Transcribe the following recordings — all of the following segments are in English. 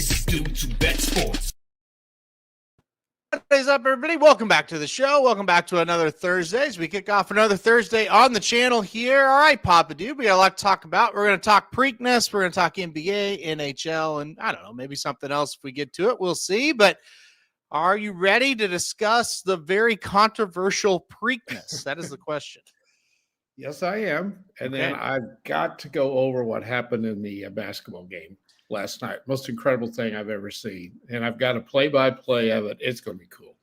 This is due to Bet Sports. What is up, everybody? Welcome back to the show. Welcome back to another Thursday as we kick off another Thursday on the channel here. All right, Papa Dude, we got a lot to talk about. We're going to talk Preakness. We're going to talk NBA, NHL, and I don't know, maybe something else if we get to it. We'll see. But are you ready to discuss the very controversial Preakness? That is the question. Yes, I am. And then I've got to go over what happened in the basketball game last night. Most incredible thing I've ever seen. And I've got a play-by-play of it. It's going to be cool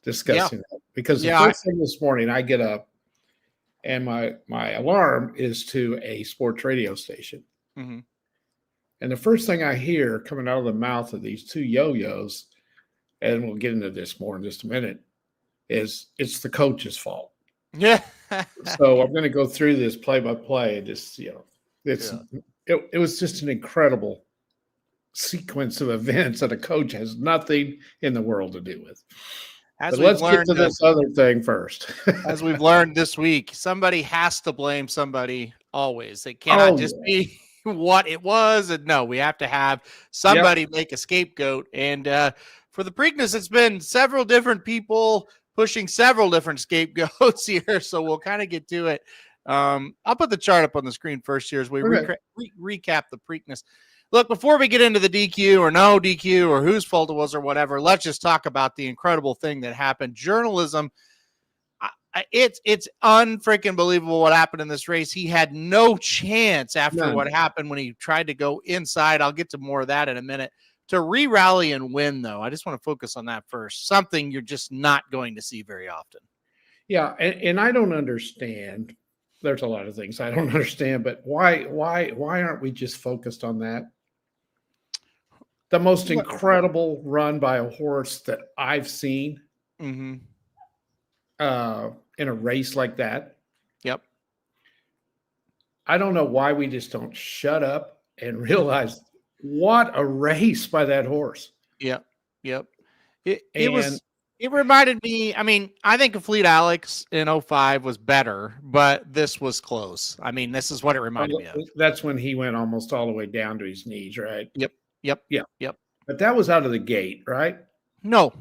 discussing that. Because the first thing this morning, I get up and my alarm is to a sports radio station. Mm-hmm. And the first thing I hear coming out of the mouth of these two yo-yos, and we'll get into this more in just a minute, is it's the coach's fault. Yeah. So I'm going to go through this play-by-play and just, it was just an incredible sequence of events that a coach has nothing in the world to do with. But let's get to this other thing first. As we've learned this week, somebody has to blame somebody always. It cannot just be what it was. And no, we have to have somebody make a scapegoat. And for the Preakness, it's been several different people pushing several different scapegoats here. So we'll kind of get to it. I'll put the chart up on the screen first here as we recap the Preakness. Look, before we get into the DQ or no DQ or whose fault it was or whatever, let's just talk about the incredible thing that happened. Journalism, it's unfreaking believable what happened in this race. He had no chance after what happened when he tried to go inside. I'll get to more of that in a minute. To re-rally and win, though, I just want to focus on that first. Something you're just not going to see very often. Yeah, and I don't understand. There's a lot of things I don't understand, but why aren't we just focused on that? The most incredible run by a horse that I've seen in a race like that. Yep. I don't know why we just don't shut up and realize what a race by that horse. Yep. It reminded me, I mean, I think Fleet Alex in 05 was better, but this was close. I mean, this is what it reminded me of. That's when he went almost all the way down to his knees, right? Yep. But that was out of the gate, right? Nope.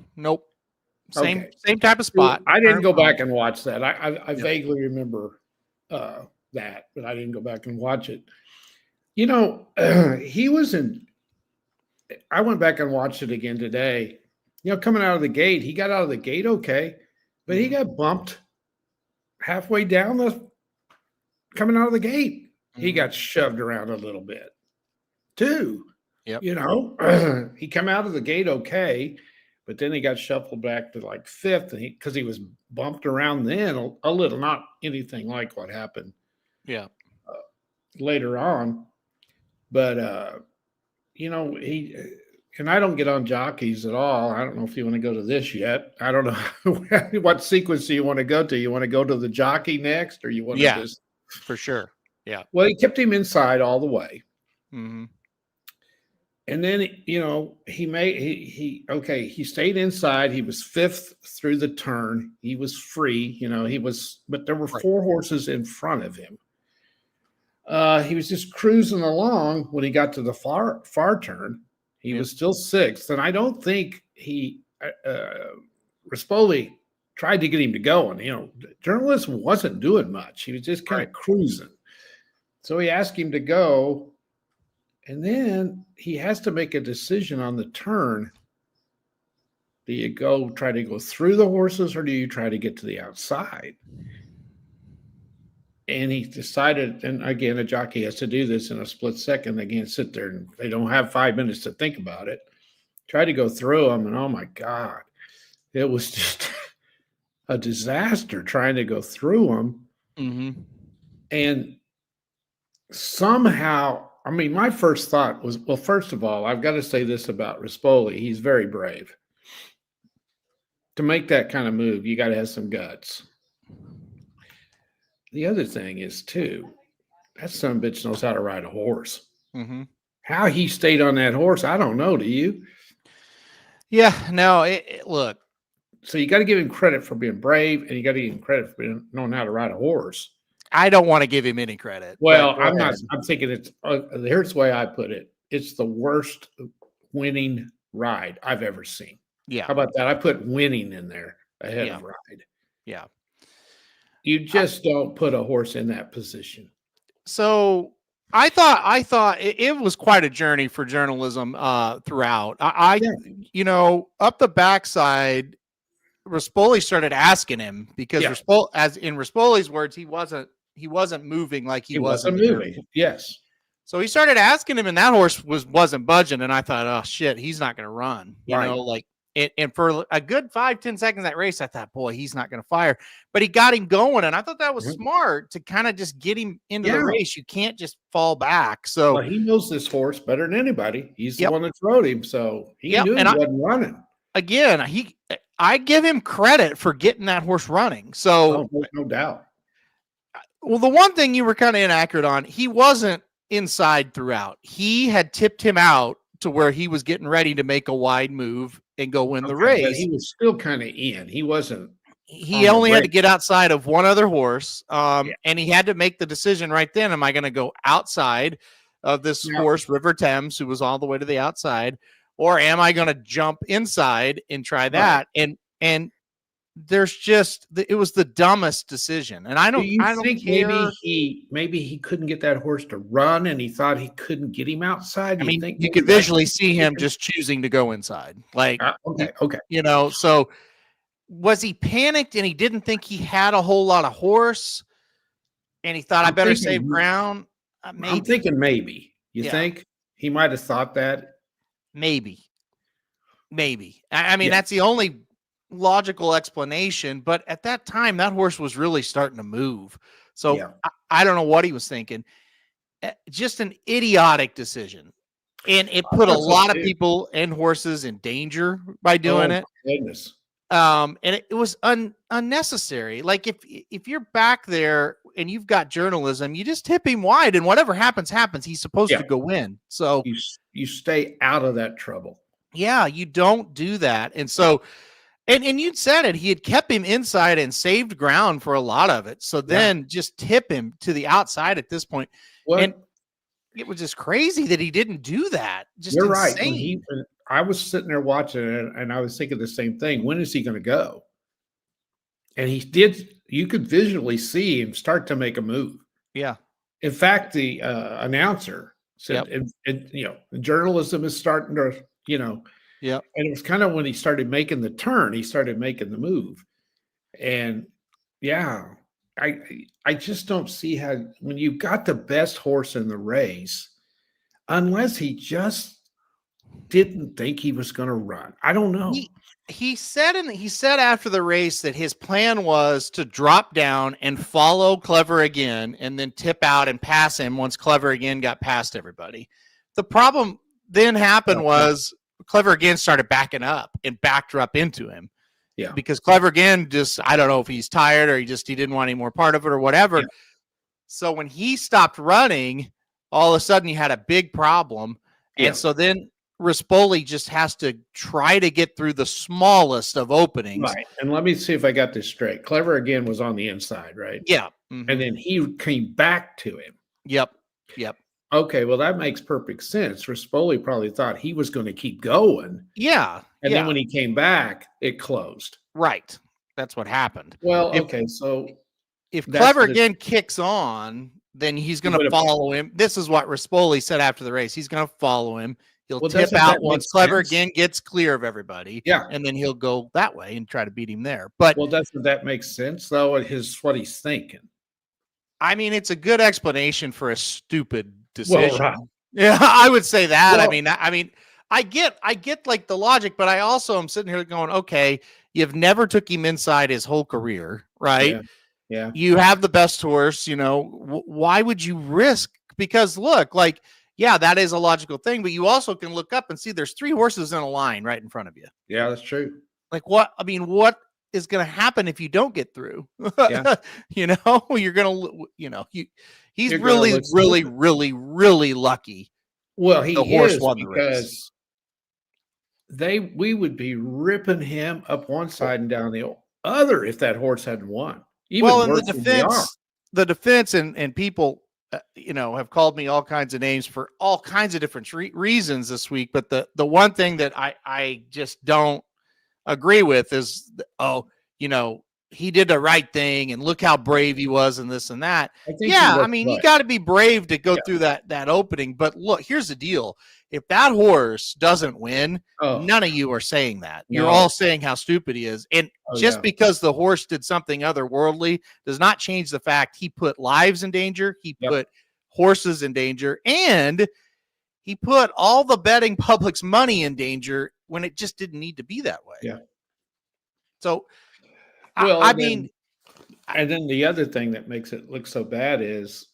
Same type of spot. I didn't go back and watch that. I vaguely remember that, but I didn't go back and watch it. He was in. I went back and watched it again today. Coming out of the gate, he got out of the gate okay, but he got bumped halfway down coming out of the gate. He got shoved around a little bit too. Yep. He come out of the gate okay, but then he got shuffled back to like fifth because he was bumped around then a little, not anything like what happened. Yeah. Later on, but and I don't get on jockeys at all. I don't know if you want to go to this yet. I don't know what sequence do you want to go to. You want to go to the jockey next, or you want to just for sure. Yeah. Well, he kept him inside all the way. Mm-hmm. And then, he stayed inside. He was fifth through the turn. He was free, but there were four horses in front of him. He was just cruising along when he got to the far turn. He was still sixth. And I don't think Rispoli tried to get him to go. And, journalism wasn't doing much. He was just kind of cruising. So he asked him to go. And then he has to make a decision on the turn. Do you try to go through the horses, or do you try to get to the outside? And he decided, and again, a jockey has to do this in a split second. They can't sit there and they don't have 5 minutes to think about it. Tried to go through them, and oh my God, it was just a disaster trying to go through them. Mm-hmm. And somehow, I mean, my first thought was, well, first of all, I've got to say this about Rispoli. He's very brave. To make that kind of move, you got to have some guts. The other thing is, too, that son of a bitch knows how to ride a horse. Mm-hmm. How he stayed on that horse, I don't know. Do you? Yeah, no, look. So you got to give him credit for being brave, and you got to give him credit for knowing how to ride a horse. I don't want to give him any credit. Well, I'm not. I'm thinking it's. Here's the way I put it. It's the worst winning ride I've ever seen. Yeah. How about that? I put winning in there ahead of ride. Yeah. You just don't put a horse in that position. So I thought it was quite a journey for journalism throughout. Up the backside, Rispoli started asking him because as in Rispoli's words, he wasn't moving like he wasn't moving. Yes. So he started asking him, and that horse wasn't budging. And I thought, oh shit, he's not going to run. You know, like and for a good 5-10 seconds that race, I thought, boy, he's not going to fire. But he got him going, and I thought that was smart to kind of just get him into the race. You can't just fall back. So he knows this horse better than anybody. He's the one that rode him, so he knew he wasn't running. Again, I give him credit for getting that horse running. So no doubt. Well, the one thing you were kind of inaccurate on, he wasn't inside throughout. He had tipped him out to where he was getting ready to make a wide move and go win the race. But he was still kind of in. He wasn't. He only had to get outside of one other horse, and he had to make the decision right then. Am I going to go outside of this horse, River Thames, who was all the way to the outside, or am I going to jump inside and try that? And there's just it was the dumbest decision, and I don't think care. maybe he couldn't get that horse to run, and he thought he couldn't get him outside. I mean, you could visually see him just choosing to go inside, like okay, So was he panicked and he didn't think he had a whole lot of horse, and he thought I better save ground? Maybe. I'm thinking maybe. You think he might have thought that? Maybe. I mean, that's the only logical explanation, but at that time that horse was really starting to move, so I don't know what he was thinking. Just an idiotic decision, and it put a lot of people and horses in danger by doing it. Goodness. And it was unnecessary. Like if you're back there and you've got journalism, you just tip him wide, and whatever happens. He's supposed to go win, so you stay out of that trouble. Yeah, you don't do that, and so. And you'd said it. He had kept him inside and saved ground for a lot of it. So then just tip him to the outside at this point. And it was just crazy that he didn't do that. Just You're insane. Right. I was sitting there watching it, and I was thinking the same thing. When is he going to go? And he did. You could visually see him start to make a move. Yeah. In fact, the announcer said, journalism is starting to, Yeah. And it was kind of when he started making the turn, he started making the move. And I just don't see how, when you've got the best horse in the race, unless he just didn't think he was going to run. I don't know. He said after the race that his plan was to drop down and follow Clever Again and then tip out and pass him once Clever Again got past everybody. The problem then happened was Clever Again started backing up and backed up into him. Yeah. Because Clever Again I don't know if he's tired or he didn't want any more part of it or whatever. Yeah. So when he stopped running, all of a sudden he had a big problem. Yeah. And so then Rispoli just has to try to get through the smallest of openings. Right. And let me see if I got this straight. Clever Again was on the inside, right? Yeah. Mm-hmm. And then he came back to him. Yep. Okay, well, that makes perfect sense. Rispoli probably thought he was going to keep going. Yeah. And then when he came back, it closed. Right. That's what happened. Well, so if Clever Again kicks on, then he's going to follow him. This is what Rispoli said after the race. He's going to follow him. He'll tip out once Clever Again gets clear of everybody. Yeah. And then he'll go that way and try to beat him there. But doesn't that make sense, though? What he's thinking. I mean, it's a good explanation for a stupid decision. Well, right. Yeah, I would say that. Well, I get like the logic, but I also am sitting here going, okay, you've never took him inside his whole career, right? Yeah. You have the best horse, why would you risk? Because look, that is a logical thing, but you also can look up and see there's 3 horses in a line right in front of you. Yeah, that's true. What is going to happen if you don't get through? Yeah. You're going to, he's really lucky. Well, he is, because we would be ripping him up one side and down the other if that horse hadn't won. Well, in the defense and people have called me all kinds of names for all kinds of different reasons this week. But the one thing that I just don't agree with is, he did the right thing and look how brave he was and this and that. Yeah, I mean, you got to be brave to go through that opening. But look, here's the deal. If that horse doesn't win, none of you are saying that. You're all saying how stupid he is. And because the horse did something otherworldly does not change the fact he put lives in danger. He put horses in danger, and he put all the betting public's money in danger when it just didn't need to be that way. Yeah. So, and then the other thing that makes it look so bad is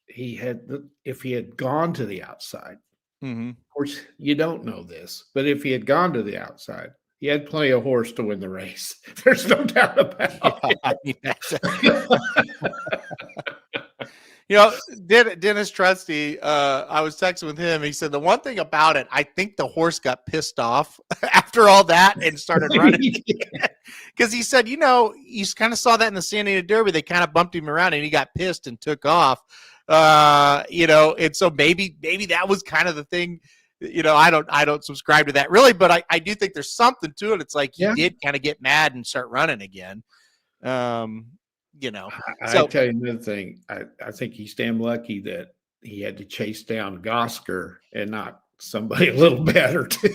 if he had gone to the outside, of course, you don't know this, but if he had gone to the outside, he had plenty of horse to win the race. There's no doubt about it. Dennis Trusty, I was texting with him. He said the one thing about it, I think the horse got pissed off after all that and started running. Because he said, you kind of saw that in the San Diego Derby. They kind of bumped him around and he got pissed and took off. And so maybe that was kind of the thing. I don't subscribe to that really, but I do think there's something to it. It's like he did kind of get mad and start running again. I'll tell you another thing. I think he's damn lucky that he had to chase down Gosker and not somebody a little better too.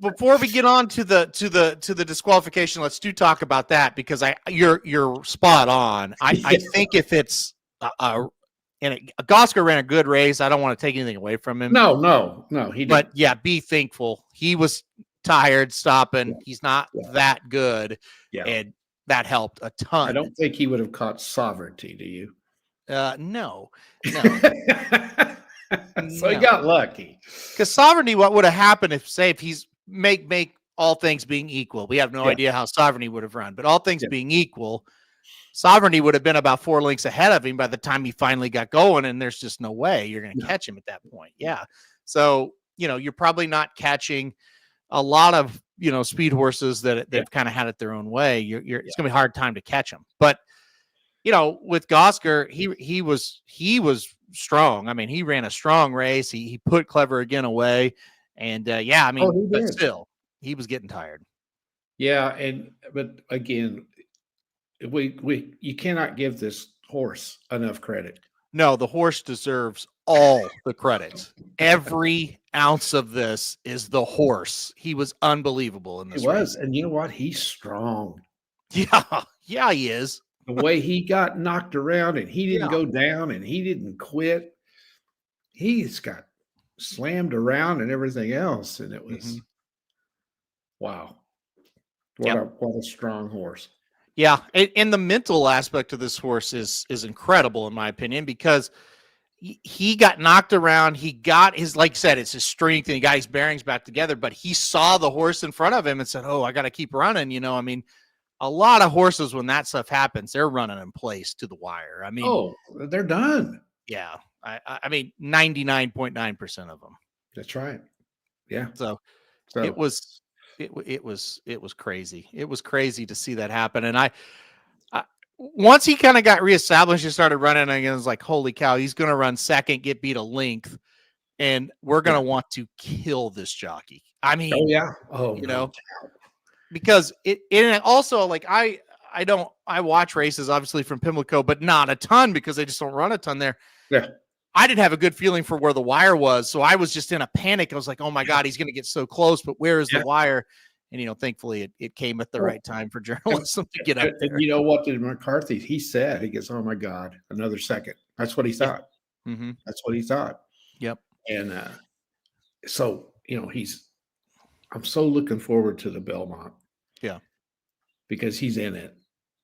Before we get on to the disqualification, let's talk about that, because you're spot on. I think if it's Gosker ran a good race, I don't want to take anything away from him. No, he didn't. But be thankful. He was tired stopping. He's not that good. Yeah. And that helped a ton. I don't think he would have caught Sovereignty, do you? No. So he got lucky. Because Sovereignty, what would have happened if he's make all things being equal? We have no idea how Sovereignty would have run, but all things being equal, Sovereignty would have been about 4 lengths ahead of him by the time he finally got going, and there's just no way you're going to catch him at that point. Yeah. So, you're probably not catching a lot of, speed horses that they've kind of had it their own way. It's going to be a hard time to catch them. But, with Gosker, he was strong. I mean, he ran a strong race. He put Clever Again away. And but still, he was getting tired. Yeah. But again, you cannot give this horse enough credit. No, the horse deserves all the credit. Every ounce of this is the horse. He was unbelievable in this race. And you know what? He's strong. Yeah, he is. The way he got knocked around and he didn't go down and he didn't quit. He's got slammed around and everything else. And it was, wow. What a strong horse. Yeah. And the mental aspect of this horse is incredible, in my opinion, because he got knocked around. He got his, like I said, it's his strength, and he got his bearings back together, but he saw the horse in front of him and said, I got to keep running. I mean, a lot of horses, when that stuff happens, they're running in place to the wire. I mean, they're done. Yeah. I mean, 99.9% of them. That's right. Yeah. So it was crazy. It was crazy to see that happen. And I once he kind of got reestablished and started running again, it was like, holy cow, he's going to run second, get beat a length, and we're going to want to kill this jockey. I mean, because it also, like, I watch races obviously from Pimlico, but not a ton because they just don't run a ton there. Yeah. I didn't have a good feeling for where the wire was. So I was just in a panic. I was like, oh my God, he's going to get so close, but where is the wire? And, thankfully it came at the right time for journalism to get up there. And you know what did McCarthy, he said, he goes, oh my God, another second. That's what he thought. Mm-hmm. That's what he thought. Yep. And so, I'm so looking forward to the Belmont. Yeah. Because he's in it.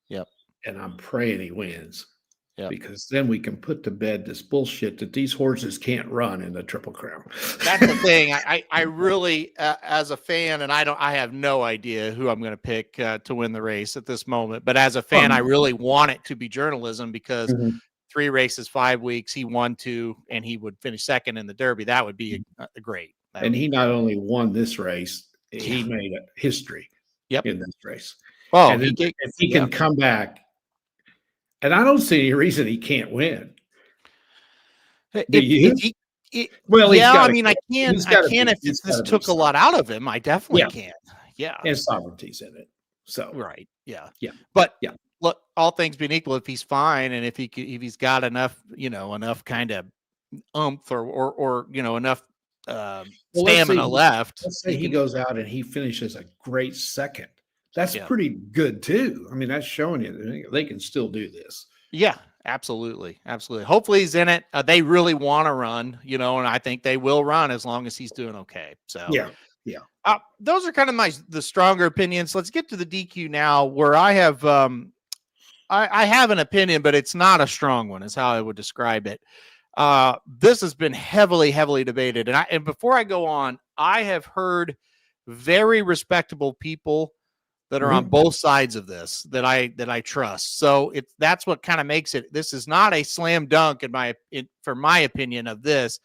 Yep. And I'm praying he wins. Yeah. Because then we can put to bed this bullshit that these horses can't run in the Triple Crown. That's the thing. I really, as a fan, and I have no idea who I'm going to pick to win the race at this moment. But as a fan, I really want it to be journalism because 3 races, 5 weeks, he won 2, and he would finish second in the Derby. That would be great. And he not only won this race, he made a history in this race. Oh, and if he can come back. And I don't see any reason he can't win. Do you? Well, yeah, I gotta mean, be. He's I gotta can be. if It's this gotta be took a lot out of him. I definitely Yeah. can. Yeah. And sovereignty's in it. So, Right. Yeah. yeah. But Yeah. look, all things being equal, if he's fine and if he's got enough, enough kind of oomph or enough Well, let's stamina left, say he he can. goes out and he finishes a great second. That's Yeah. pretty good too. I mean, that's showing you that they can still do this. Yeah, absolutely. Absolutely. Hopefully he's in it. They really want to run, and I think they will run as long as he's doing okay. So Yeah. Yeah. those are kind of the stronger opinions. Let's get to the DQ now, where I have I have an opinion, but it's not a strong one, is how I would describe it. This has been heavily debated, and before I go on, I have heard very respectable people that are on both sides of this that I trust. So that's what kind of makes it. This is not a slam dunk for my opinion of this.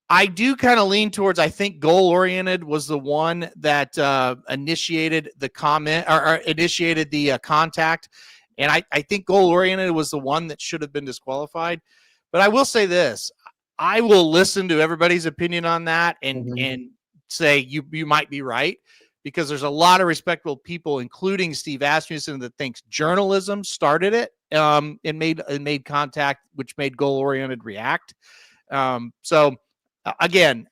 I do kind of lean towards, I think goal oriented was the one that initiated the comment or initiated the contact. And I think goal oriented was the one that should have been disqualified. But I will say this, I will listen to everybody's opinion on that and say you might be right, because there's a lot of respectable people, including Steve Asmussen, that thinks journalism started it and made contact, which made goal oriented react. So again,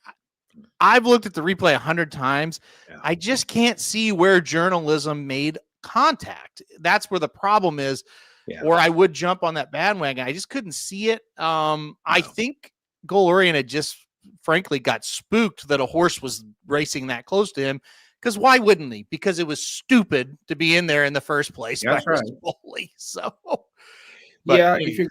I've looked at the replay 100 times. Yeah. I just can't see where journalism made contact. That's where the problem is. Yeah. Or I would jump on that bandwagon. I just couldn't see it. I think goal oriented just frankly got spooked that a horse was racing that close to him. Because why wouldn't he? Because it was stupid to be in there in the first place. That's right. So, yeah, if you're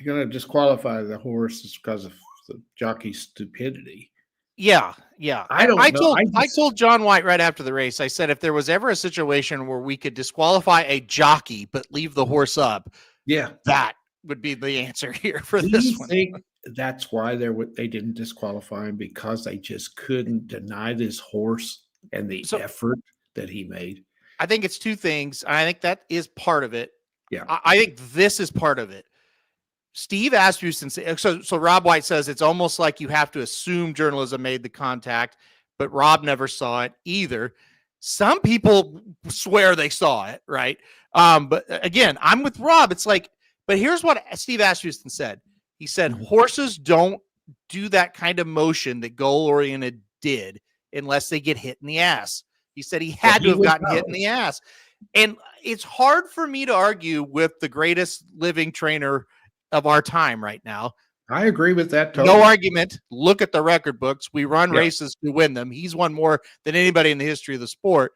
gonna disqualify the horse, it's because of the jockey's stupidity. Yeah. I told John White right after the race, I said, if there was ever a situation where we could disqualify a jockey but leave the horse up, that would be the answer here for this one. Think that's why they didn't disqualify him, because they just couldn't deny this horse and the effort that he made? I think it's two things. I think that is part of it. Yeah. I think this is part of it. Steve Asmussen, so Rob White says it's almost like you have to assume journalism made the contact, but Rob never saw it either. Some people swear they saw it, right? But again, I'm with Rob. It's like, but here's what Steve Asmussen said. He said, horses don't do that kind of motion that goal-oriented did unless they get hit in the ass. He said he had to have gotten hit in the ass. And it's hard for me to argue with the greatest living trainer of our time right now. I agree with that totally. No argument. Look at the record books. We run races to win them. He's won more than anybody in the history of the sport.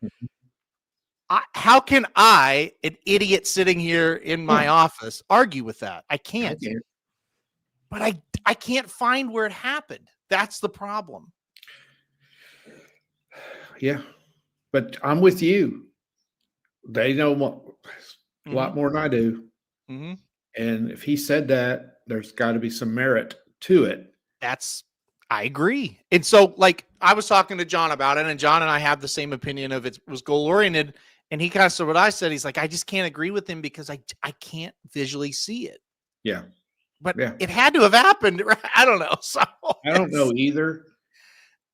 How can I, an idiot sitting here in my office, argue with that? I can't. But I can't find where it happened. That's the problem. Yeah. But I'm with you. They know a lot more than I do. Mm-hmm. And if he said that, there's got to be some merit to it. I agree. And so, like, I was talking to John about it, and John and I have the same opinion of it was goal-oriented. And he kind of said what I said. He's like, I just can't agree with him because I can't visually see it. Yeah. But it had to have happened. I don't know. So I don't know either.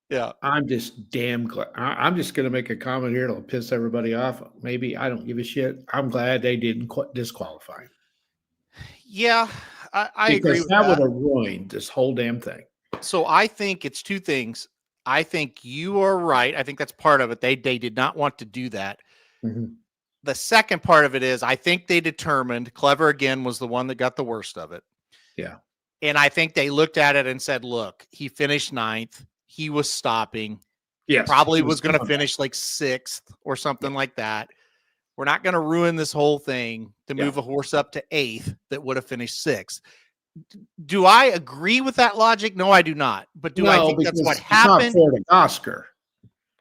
Yeah. I'm just damn glad. I'm just going to make a comment here. It'll piss everybody off. Maybe I don't give a shit. I'm glad they didn't disqualify him. Yeah, I agree with that. Would have ruined this whole damn thing. So I think it's two things. I think you are right. I think that's part of it. They did not want to do that. Mm-hmm. The second part of it is I think they determined Clever again was the one that got the worst of it. Yeah. And I think they looked at it and said, look, he finished 9th. He was stopping. Yes. Probably was going to finish like 6th or something like that. We're not going to ruin this whole thing to move a horse up to 8th that would have finished 6th. Do I agree with that logic? No, I do not. But do I think that's what happened? It's not fair to Oscar,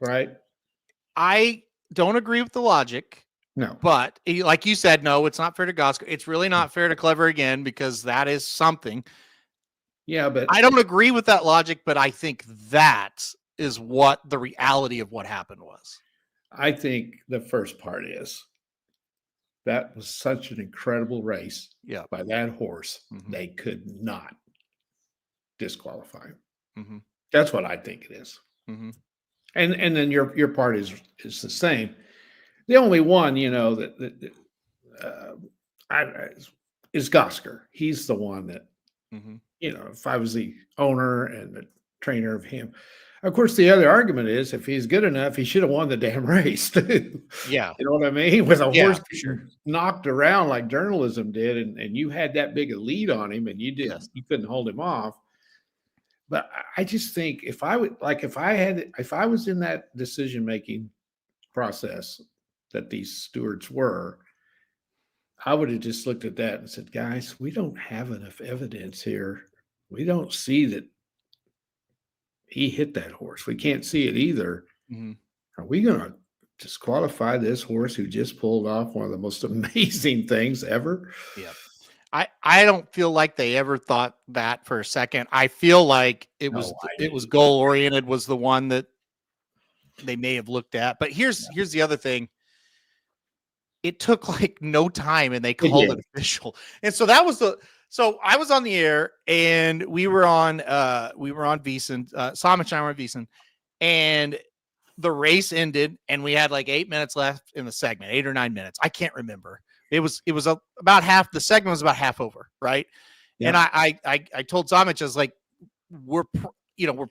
right? I don't agree with the logic. No. But like you said, no, it's not fair to Oscar. It's really not fair to Clever again, because that is something. Yeah, but I don't agree with that logic, but I think that is what the reality of what happened was. I think the first part is That was such an incredible race Yeah. by that horse. Mhm. They could not disqualify him. Mm-hmm. That's what I think it is. Mm-hmm. And then your part is the same. The only one, that is Gosker. He's the one that, Mm-hmm. if I was the owner and the trainer of him. Of course, the other argument is if he's good enough, he should have won the damn race too. Yeah. You know what I mean? With a Yeah, horse for sure. knocked around like journalism did, and you had that big a lead on him, and you couldn't hold him off. But I just think if I was in that decision making process that these stewards were, I would have just looked at that and said, guys, we don't have enough evidence here. We don't see that he hit that horse. We can't see it either. Mm-hmm. Are we going to disqualify this horse who just pulled off one of the most amazing things ever? Yeah. I don't feel like they ever thought that for a second. I feel like it was goal oriented was the one that they may have looked at. But here's the other thing. It took like no time and they called it official. And so that was so I was on the air and we were on VEASAN, Samich and I were on VEASAN, and the race ended and we had like 8 minutes left in the segment, 8 or 9 minutes. I can't remember. It was about half. The segment was about half over, right? Yeah. And I told Samich, I was like, we're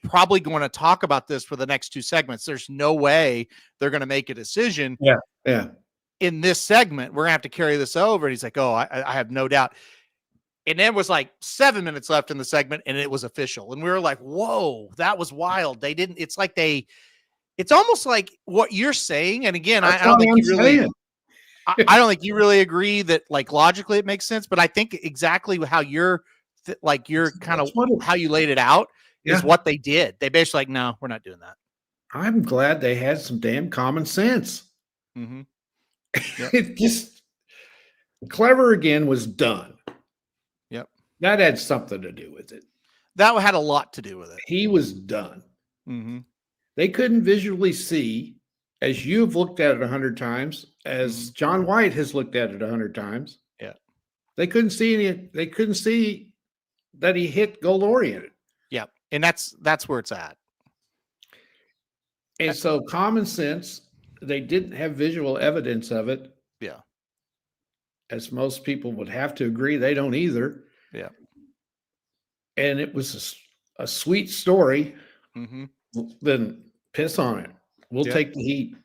probably going to talk about this for the next 2 segments. There's no way they're going to make a decision. Yeah. In this segment, we're gonna have to carry this over. And he's like, oh, I have no doubt. And then it was like 7 minutes left in the segment and it was official. And we were like, whoa, that was wild. They didn't, it's almost like what you're saying. And again, I don't think you really, I don't think you really agree that like logically it makes sense, but I think exactly how you're kind of how you laid it out is what they did. They basically like, no, we're not doing that. I'm glad they had some damn common sense. Mm-hmm. Yep. It just clever again was done. Yep. That had something to do with it. That had a lot to do with it. He was done. Mm-hmm. They couldn't visually see, as you've looked at it 100 times, as John White has looked at it 100 times. Yeah. They couldn't see any. They couldn't see that he hit goal oriented. Yeah, and that's where it's at. And so common sense. They didn't have visual evidence of it. Yeah. As most people would have to agree, they don't either. Yeah. And it was a sweet story. Mm-hmm. Then piss on it. We'll take the heat.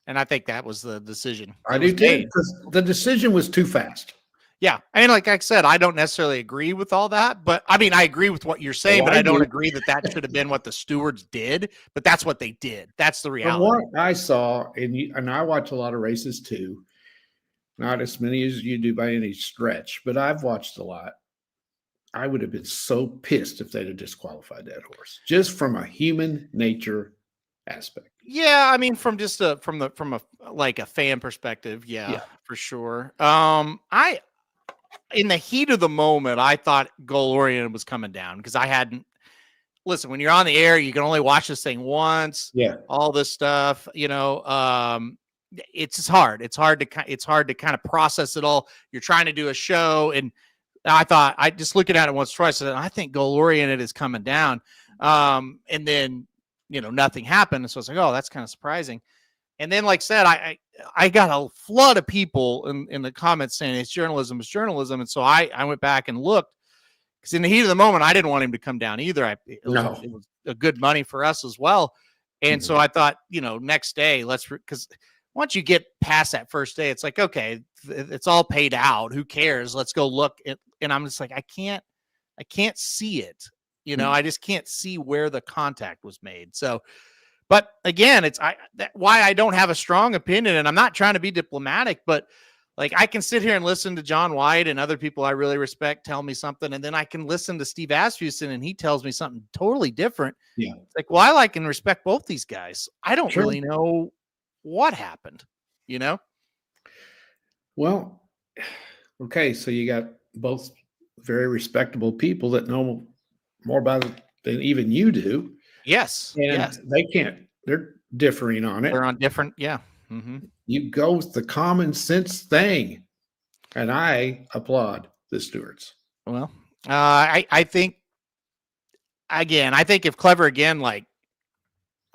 And I think that was the decision. I do too, because the decision was too fast. Yeah. I mean, like I said, I don't necessarily agree with all that, but I mean, I agree with what you're saying, but I don't agree that should have been what the stewards did, but that's what they did. That's the reality. From what I saw, and I watch a lot of races too, not as many as you do by any stretch, but I've watched a lot. I would have been so pissed if they'd have disqualified that horse, just from a human nature aspect. Yeah, I mean, from a like a fan perspective, yeah. For sure. In the heat of the moment, I thought goal oriented was coming down because I hadn't listen. When you're on the air, you can only watch this thing once. Yeah, all this stuff, it's hard. It's hard to kind of process it all. You're trying to do a show, and I thought I just looking at it once, twice. And I think goal oriented is coming down, and then nothing happened. So I was like, oh, that's kind of surprising. And then, like I said, I got a flood of people in the comments saying it's journalism. And so I went back and looked because in the heat of the moment, I didn't want him to come down either. It was a good money for us as well. And so I thought, next day, because once you get past that first day, it's like, okay, it's all paid out. Who cares? Let's go look. And I'm just like, I can't see it. I just can't see where the contact was made. So, but again, why I don't have a strong opinion, and I'm not trying to be diplomatic, but like I can sit here and listen to John White and other people I really respect tell me something, and then I can listen to Steve Asmussen and he tells me something totally different. Yeah, it's like, well, I like and respect both these guys. I don't really know what happened, Well, okay, so you got both very respectable people that know more about it than even you do. Yes. And they can't, they're differing on it. They're on different. Yeah. Mm-hmm. You go with the common sense thing. And I applaud the stewards. Well, I think, again, I think if Clever again, like,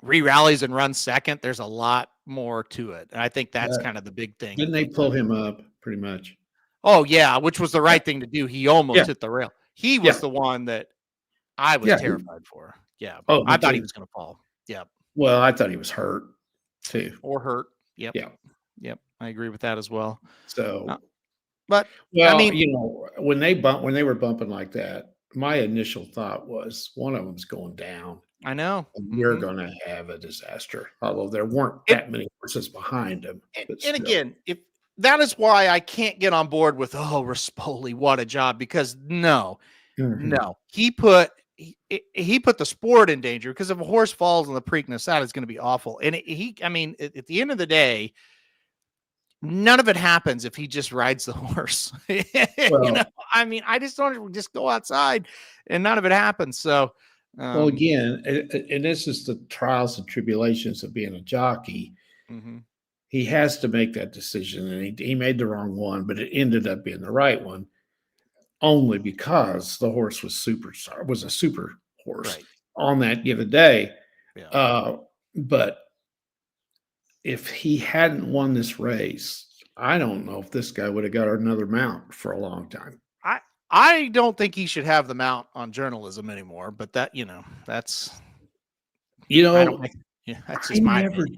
re-rallies and runs second, there's a lot more to it. And I think that's kind of the big thing. Didn't they pull him up pretty much? Oh, yeah, which was the right thing to do. He almost hit the rail. He was the one that I was terrified for. Yeah. Oh, I thought he was going to fall. Yeah. Well, I thought he was hurt too. Or hurt. Yep. Yeah. Yep. I agree with that as well. So, but well, I mean, you know, when they were bumping like that, my initial thought was one of them's going down. I know. And we're going to have a disaster. Although there weren't that many horses behind him. And again, if that is why I can't get on board with, oh, Rispoli, what a job, because no, he put the sport in danger, because if a horse falls in the Preakness, that is going to be awful. And I mean, at the end of the day, none of it happens if he just rides the horse. Well, you know, I mean, I just don't just go outside and none of it happens. So, well, again, and this is the trials and tribulations of being a jockey. He has to make that decision, and he made the wrong one, but it ended up being the right one, only because the horse was a super horse on that given day. Yeah. But if he hadn't won this race, I don't know if this guy would have got another mount for a long time. I don't think he should have the mount on journalism anymore, but that, that's, that's just my opinion.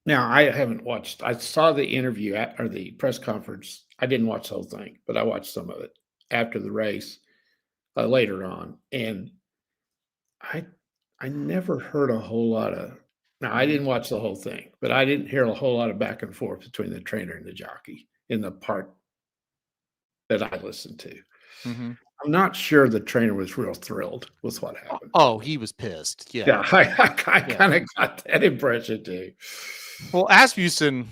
Now, I haven't watched, I saw the interview or the press conference. I didn't watch the whole thing, but I watched some of it after the race later on. And I never heard a whole lot of, now I didn't watch the whole thing, but I didn't hear a whole lot of back and forth between the trainer and the jockey in the part that I listened to. I'm not sure the trainer was real thrilled with what happened. Oh, he was pissed. Yeah. Yeah, I kind of got that impression too. Well, Asmussen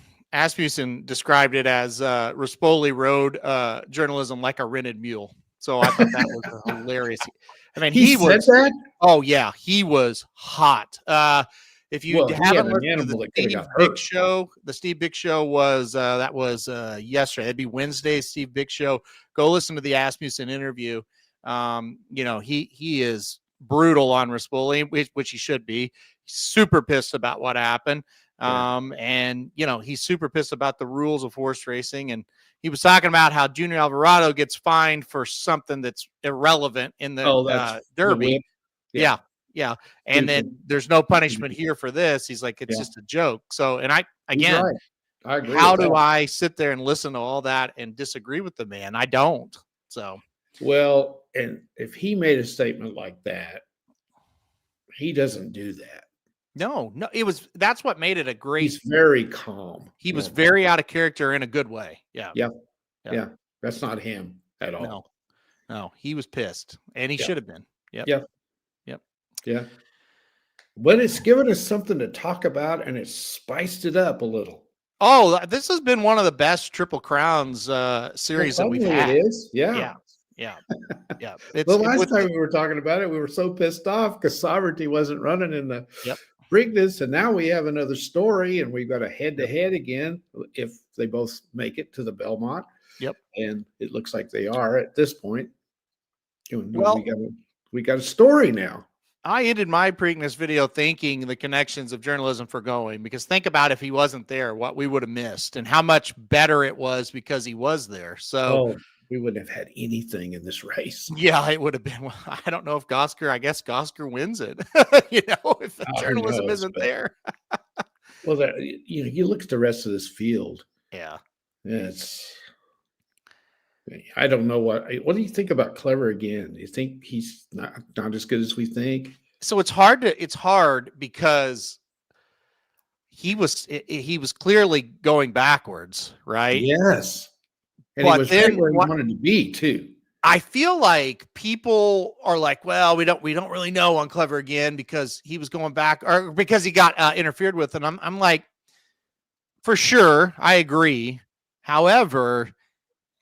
described it as Rispoli rode journalism like a rented mule. So I thought that was hilarious. I mean, he was that? Oh yeah, he was hot. If you haven't listened to the Steve Big Show, the Steve Big Show was that was yesterday. That'd be Wednesday. Steve Big Show. Go listen to the Asmussen interview. He is brutal on Rispoli, which he should be. He's super pissed about what happened. And he's super pissed about the rules of horse racing. And he was talking about how Junior Alvarado gets fined for something that's irrelevant in the Derby. Yeah. And then there's no punishment here for this. He's like, it's just a joke. So, and I agree. How do I sit there and listen to all that and disagree with the man? I don't. So, well, and if he made a statement like that, he doesn't do that. No, that's what made it a great. He's very calm. He was very out of character in a good way. Yeah. That's not him at all. No, he was pissed, and he should have been. Yeah. But it's given us something to talk about, and it's spiced it up a little. Oh, this has been one of the best Triple Crowns series that we've had. It is. Yeah. The last time we were talking about it, we were so pissed off because Sovereignty wasn't running in the Preakness, and now we have another story, and we've got a head-to-head again if they both make it to the Belmont. And it looks like they are at this point. Well, we got a story now. I ended my Preakness video thanking the connections of journalism for going, because think about if he wasn't there, what we would have missed and how much better it was because he was there. So we wouldn't have had anything in this race. Yeah, it would have been. I don't know if I guess Gosker wins it, if the journalism isn't there. Well, you look at the rest of this field. Yeah. I don't know what do you think about Clever again? Do you think he's not as good as we think? So it's hard because he was clearly going backwards, right? Yes. And he was right where he wanted to be too. I feel like people are like, well, we don't really know on Clever again because he was going back or because he got interfered with. And I'm like, for sure, I agree. However,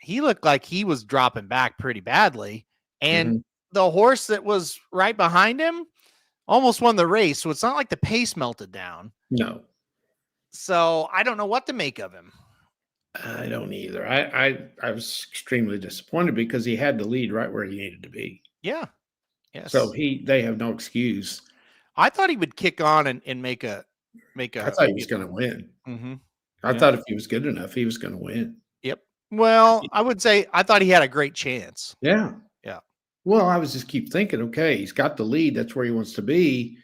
he looked like he was dropping back pretty badly. And the horse that was right behind him almost won the race. So it's not like the pace melted down. No. So I don't know what to make of him. I don't either. I was extremely disappointed because he had the lead right where he needed to be. Yeah. Yes. So they have no excuse. I thought he would kick on and make a. I thought he was going to win. Mm-hmm. I thought if he was good enough, he was going to win. Yep. Well, I would say I thought he had a great chance. Yeah. Yeah. Well, I was just keep thinking, okay, he's got the lead. That's where he wants to be.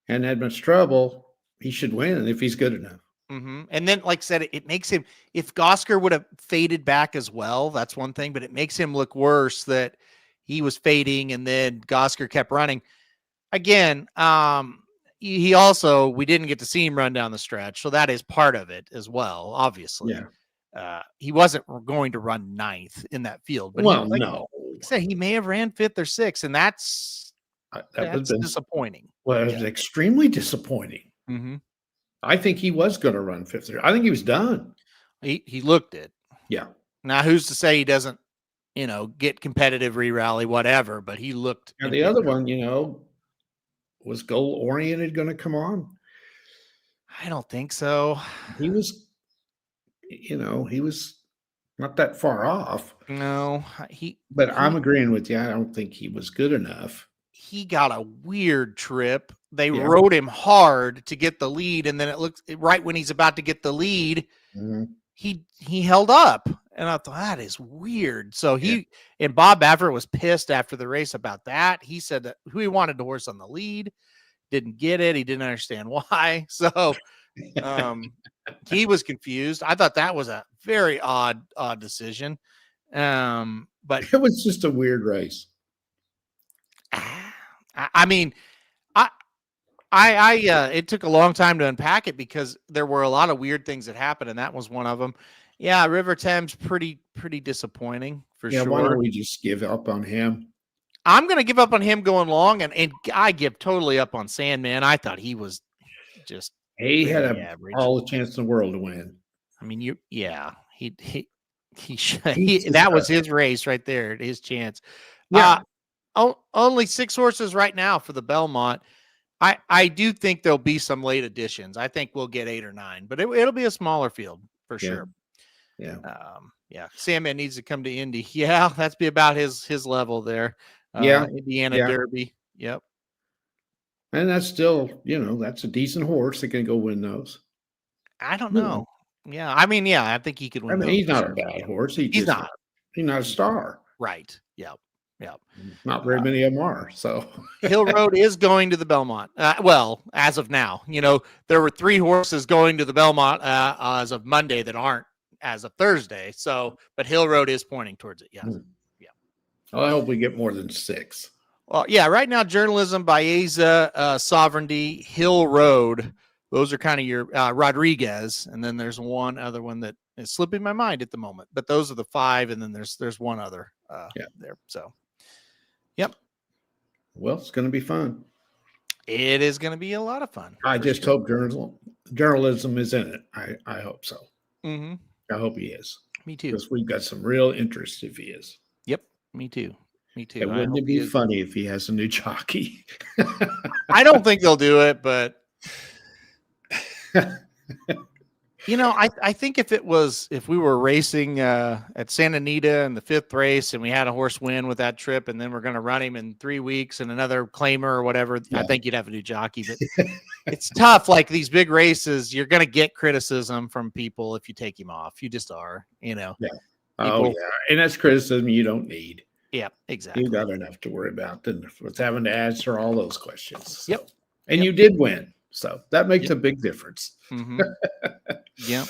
And Edmonton's trouble. He should win if he's good enough. Mm-hmm. And then, like I said, it makes him, if Gosker would have faded back as well, that's one thing, but it makes him look worse that he was fading and then Gosker kept running. Again, he also, we didn't get to see him run down the stretch. So that is part of it as well, obviously. Yeah. He wasn't going to run ninth in that field. But well, like no. I said, he may have ran fifth or sixth, and that's disappointing. Well, it was extremely disappointing. Mm-hmm. I think he was going to run fifth. I think he was done. He looked it. Yeah. Now, who's to say he doesn't, get competitive, re-rally, whatever, but he looked. And the other one, was goal-oriented going to come on? I don't think so. He was, he was not that far off. No, But I'm agreeing with you. I don't think he was good enough. He got a weird trip. They rode him hard to get the lead, and then it looks right when he's about to get the lead, he held up, and I thought that is weird. So and Bob Baffert was pissed after the race about that. He said that he wanted the horse on the lead, didn't get it. He didn't understand why. So he was confused. I thought that was a very odd decision. But it was just a weird race. I mean, it took a long time to unpack it because there were a lot of weird things that happened, and that was one of them. Yeah, River Thames pretty disappointing for sure. Why don't we just give up on him? I'm going to give up on him going long, and I give totally up on Sandman. I thought he was just had all the chance in the world to win. I mean, that was his race right there, his chance. Yeah. Only 6 horses right now for the Belmont. I do think there'll be some late additions. I think we'll get 8 or 9, but it'll be a smaller field for sure. Yeah. Sandman needs to come to Indy. Yeah, that's be about his level there. Indiana Derby. Yep. And that's still, that's a decent horse that can go win those. I don't know. Yeah. I mean, I think he could win. He's not a bad horse. He's not a star. Right. Yep. Not very many of them are. So Hill Road is going to the Belmont. Well, as of now, there were 3 horses going to the Belmont as of Monday that aren't as of Thursday. So, but Hill Road is pointing towards it. Yeah. Well, I hope we get more than 6. Well, right now, Journalism, Baeza, Sovereignty, Hill Road. Those are kind of your Rodriguez. And then there's one other one that is slipping my mind at the moment, but those are the 5. And then there's one other there. So, yep. Well, it's going to be fun. It is going to be a lot of fun. I just hope journalism is in it. I hope so. Mm-hmm. I hope he is. Me too. Because we've got some real interest if he is. Yep. Me too. It wouldn't be funny if he has a new jockey. I don't think they'll do it, but I think if we were racing at Santa Anita in the 5th race and we had a horse win with that trip, and then we're going to run him in 3 weeks and another claimer or whatever, I think you'd have a new jockey. But it's tough. Like these big races, you're going to get criticism from people if you take him off. You just are, Yeah. And that's criticism you don't need. Yeah, exactly. You got enough to worry about than what's having to answer all those questions. So. Yep. And you did win. So that makes a big difference. Mm-hmm. Yep.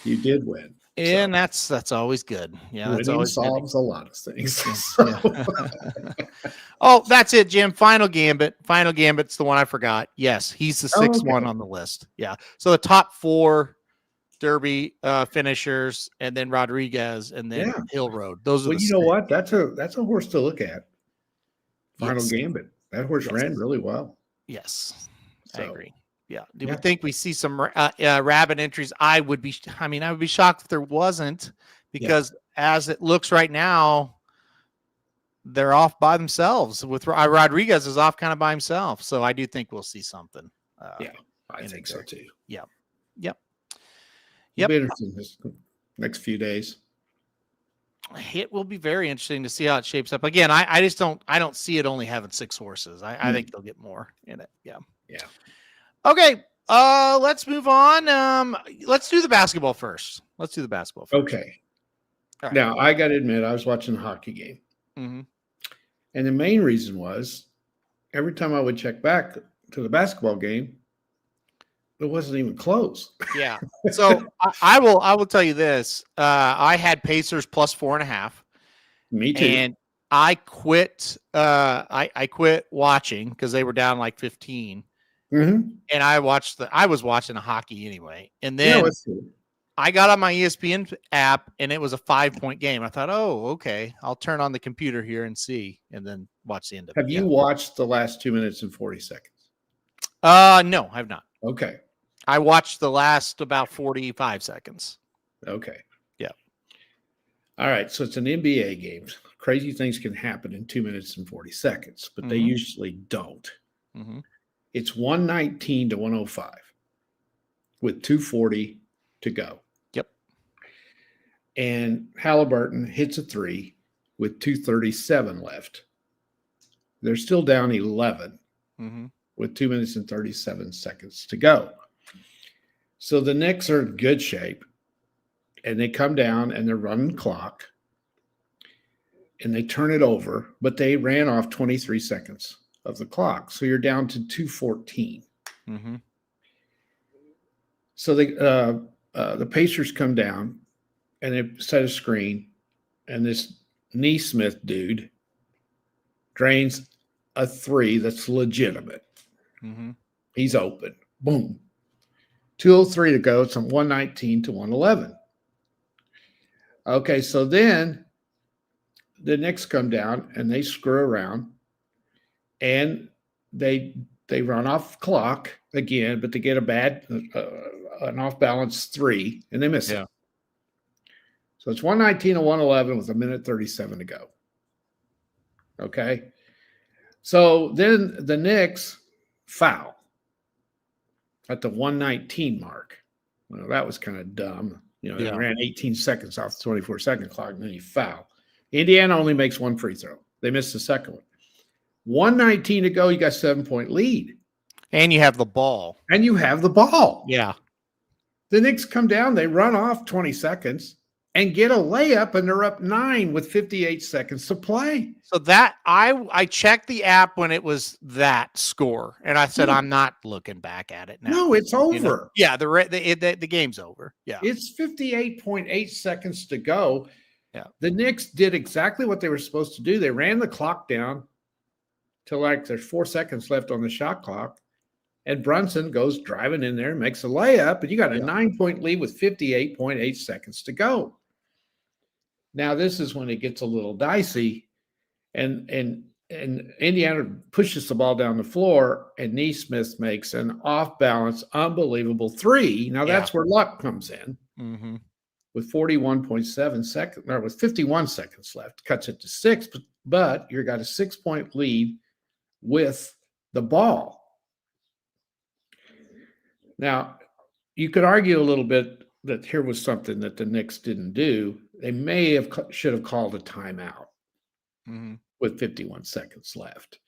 You did win. And that's always good. Yeah, that's always solves a lot of things. Oh, that's it, Jim. Final Gambit. Final Gambit's the one I forgot. Yes, he's the 6th one on the list. Yeah. So the top 4 Derby finishers, and then Rodriguez, and then Hill Road. Those are you know what? That's a horse to look at. Final Gambit. That horse ran really well. Yes, I agree. Yeah. Do we think we see some rabbit entries? I would be shocked if there wasn't, because as it looks right now, they're off by themselves. With Rodriguez is off kind of by himself. So I do think we'll see something. I think so too. Yeah. Yep. It'll be interesting this next few days. It will be very interesting to see how it shapes up. Again, I just don't see it only having 6 horses. I think they'll get more in it. Yeah. Yeah. Okay. Let's move on. Let's do the basketball first. Okay. All right. Now, I got to admit, I was watching a hockey game. Mm-hmm. And the main reason was every time I would check back to the basketball game, it wasn't even close. Yeah. So I will tell you this. I had Pacers plus 4.5. Me too. And I quit. I quit watching because they were down like 15. Mm-hmm. And I was watching a hockey anyway. And then I got on my ESPN app and it was a 5-point game. I thought, oh, okay, I'll turn on the computer here and see, and then watch the end of it. Have you watched the last 2 minutes and 40 seconds? No, I've not. Okay. I watched the last about 45 seconds. Okay. Yeah. All right. So it's an NBA game. Crazy things can happen in 2 minutes and 40 seconds, but they usually don't. Mm-hmm. It's 119 to 105 with 2:40 to go. Yep. And Halliburton hits a 3 with 2:37 left. They're still down 11 with 2 minutes and 37 seconds to go. So the Knicks are in good shape, and they come down and they're running the clock, and they turn it over, but they ran off 23 seconds of the clock. So you're down to 2:14. Mm-hmm. So the Pacers come down and they set a screen, and this Neesmith dude drains a 3 that's legitimate. Mm-hmm. He's open. Boom. 2:03 to go. It's 119 to 111. Okay, so then the Knicks come down and they screw around, and they run off clock again, but they get an off-balance 3, and they miss it. So it's 119 to 111 with 1:37 to go. Okay. So then the Knicks foul at the 119 mark. Well, that was kind of dumb. They ran 18 seconds off the 24-second clock, and then you foul. Indiana only makes 1 free throw. They missed the second one. 119 to go, you got 7-point lead. And you have the ball. Yeah. The Knicks come down, they run off 20 seconds and get a layup, and they're up 9 with 58 seconds to play. So that I checked the app when it was that score, and I said, I'm not looking back at it now. No, it's over. Yeah, the game's over. Yeah. It's 58.8 seconds to go. Yeah. The Knicks did exactly what they were supposed to do. They ran the clock down till like there's 4 seconds left on the shot clock. And Brunson goes driving in there and makes a layup, and you got a 9-point lead with 58.8 seconds to go. Now, this is when it gets a little dicey, and Indiana pushes the ball down the floor, and Neesmith makes an off-balance, unbelievable 3. Now, that's where luck comes in. Mm-hmm. With 41.7 seconds, or with 51 seconds left, cuts it to 6, but you got a 6-point lead with the ball. Now, you could argue a little bit that here was something that the Knicks didn't do. They should have called a timeout with 51 seconds left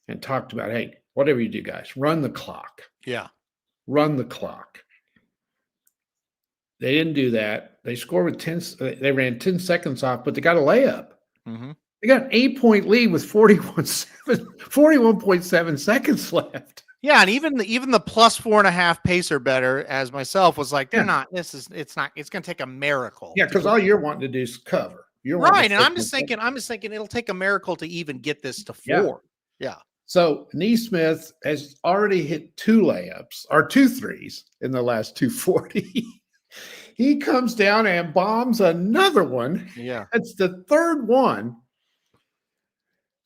and talked about, hey, whatever you do, guys, run the clock. Yeah. Run the clock. They didn't do that. They scored with 10. They ran 10 seconds off, but they got a layup. Mm-hmm. They got an 8-point lead with 41.7 seconds left. Yeah, and even the plus 4.5 pacer better as myself was like, it's going to take a miracle. Yeah, because all you're wanting to do is cover. You're right, and I'm just thinking it'll take a miracle to even get this to 4. Yeah. So Neesmith has already hit 2 layups or 2 threes in the last 2:40. He comes down and bombs another one. Yeah. That's the third one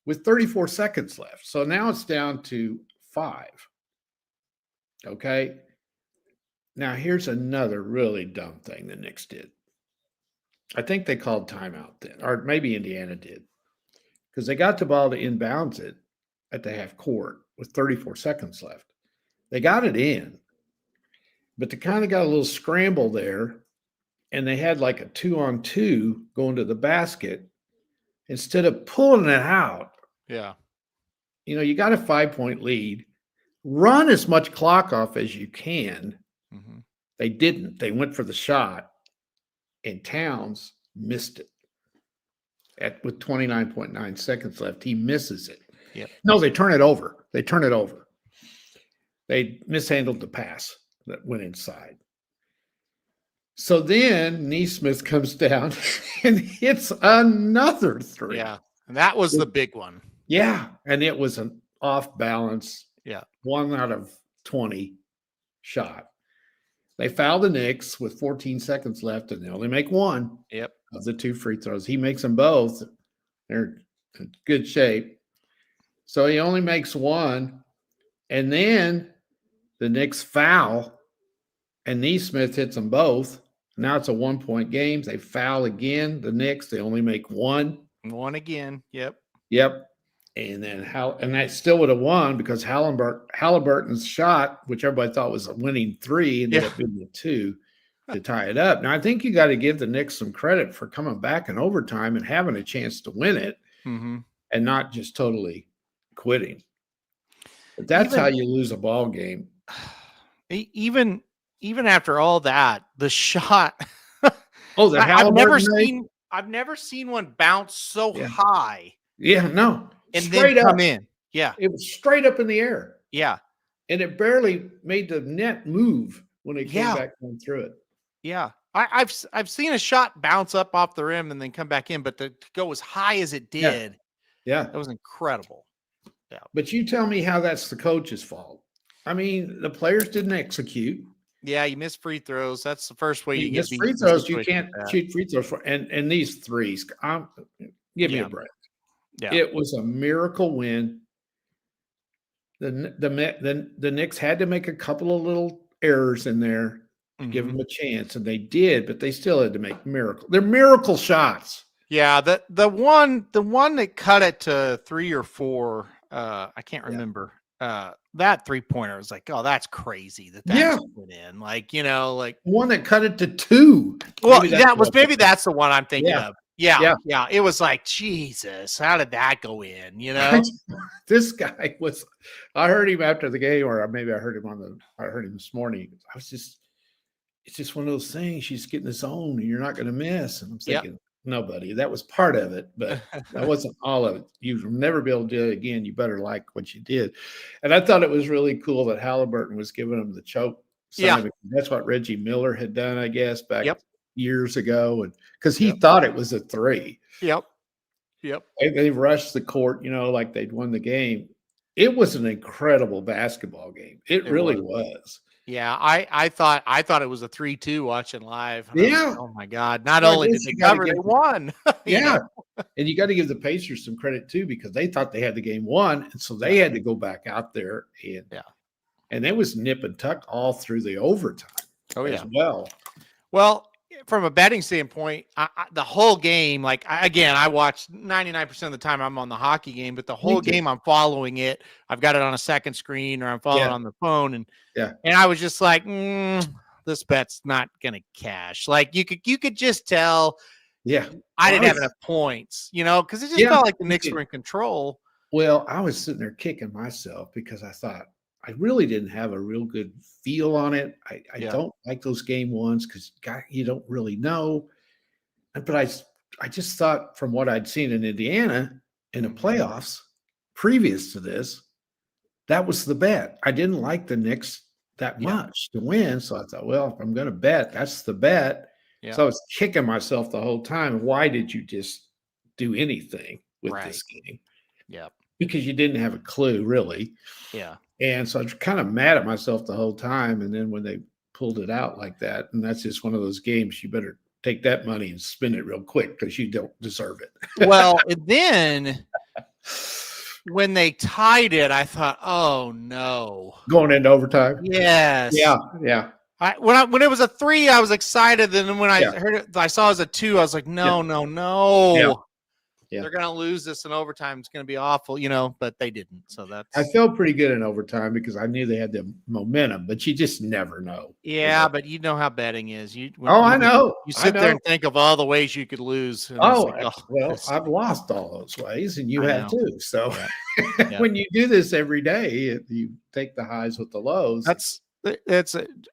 with 34 seconds left. So now it's down to 5. Okay. Now here's another really dumb thing the Knicks did. I think they called timeout then, or maybe Indiana did, because they got the ball to inbounds it at the half court with 34 seconds left. They got it in, but they kind of got a little scramble there, and they had like a 2-on-2 going to the basket. Instead of pulling it out, Yeah. you got a 5-point lead. Run as much clock off as you can. Mm-hmm. They didn't. They went for the shot, and Towns missed it with 29.9 seconds left. He misses it. Yep. No, they turn it over. They mishandled the pass that went inside. So then Neesmith comes down and hits another three. Yeah. And that was the big one. Yeah. And it was an off balance. Yeah. 1 out of 20 shot. They foul the Knicks with 14 seconds left, and they only make one of the 2 free throws. He makes them both. They're in good shape. So he only makes one. And then the Knicks foul, and Neesmith hits them both. Now it's a 1-point game. They foul again. The Knicks, they only make one. One again. Yep. And then and that still would have won because Halliburton's shot, which everybody thought was a winning 3, ended up being the 2 to tie it up. Now I think you got to give the Knicks some credit for coming back in overtime and having a chance to win it, and not just totally quitting. But that's how you lose a ball game. Even after all that, the shot. I've never seen one bounce so high. Yeah, no. And straight then come in. Yeah. It was straight up in the air. Yeah. And it barely made the net move when it came back going through it. Yeah. I've seen a shot bounce up off the rim and then come back in, but to go as high as it did, that was incredible. Yeah. But you tell me how that's the coach's fault. I mean, the players didn't execute. Yeah, you miss free throws. That's the first way you get beat. Free throws, you can't shoot free throws for, and these threes. Give me a break. Yeah. It was a miracle win. The Knicks had to make a couple of little errors in there to give them a chance, and they did, but they still had to make they're miracle shots. Yeah, the one that cut it to 3 or 4, I can't remember. That 3-pointer was like, oh, that's crazy that went in. Like, one that cut it to 2. Well, maybe that's the one I'm thinking of. Yeah. It was like, Jesus, how did that go in? This guy was. I heard him after the game, or maybe I heard him this morning. It's just one of those things. She's getting his own, and you're not going to miss. And I'm thinking, no, buddy, that was part of it, but that wasn't all of it. You'll never be able to do it again. You better like what you did. And I thought it was really cool that Halliburton was giving him the choke. That's what Reggie Miller had done, I guess, back years ago, and because he thought it was a 3. They rushed the court, like they'd won the game. It was an incredible basketball game. It really was. Yeah, I thought it was a 3-2 watching live. Yeah. Oh my God! Not only did they cover, they won. And you got to give the Pacers some credit too, because they thought they had the game won, and so they had to go back out there and it was nip and tuck all through the overtime. As well. Well, from a betting standpoint, the whole game, I watched 99% of the time I'm on the hockey game, but the whole game I'm following it. I've got it on a second screen, or I'm following on the phone, and I was just like, this bet's not gonna cash. Like you could just tell. Yeah, I didn't have enough points, because it just felt like the Knicks were in control. Well, I was sitting there kicking myself because I thought, I really didn't have a real good feel on it. I don't like those game ones because you don't really know. But I just thought, from what I'd seen in Indiana in the playoffs previous to this, that was the bet. I didn't like the Knicks that much to win. So I thought, well, if I'm going to bet, that's the bet. Yeah. So I was kicking myself the whole time. Why did you just do anything with this game? Yeah. Because you didn't have a clue, really. Yeah. And so I was kind of mad at myself the whole time. And then when they pulled it out like that, and that's just one of those games, you better take that money and spend it real quick because you don't deserve it. Well, and then when they tied it, I thought, oh no. Going into overtime? Yes. Yeah. Yeah. When it was a 3, I was excited. And then when I heard it, I saw it as a 2, I was like, no. Yeah. Yeah. they're going to lose this in overtime. It's going to be awful, but they didn't. So I felt pretty good in overtime because I knew they had the momentum, but you just never know. Yeah, but you know how betting is. I know. You sit there and think of all the ways you could lose. And well, I've lost all those ways, and you have too. So when you do this every day, you take the highs with the lows. That's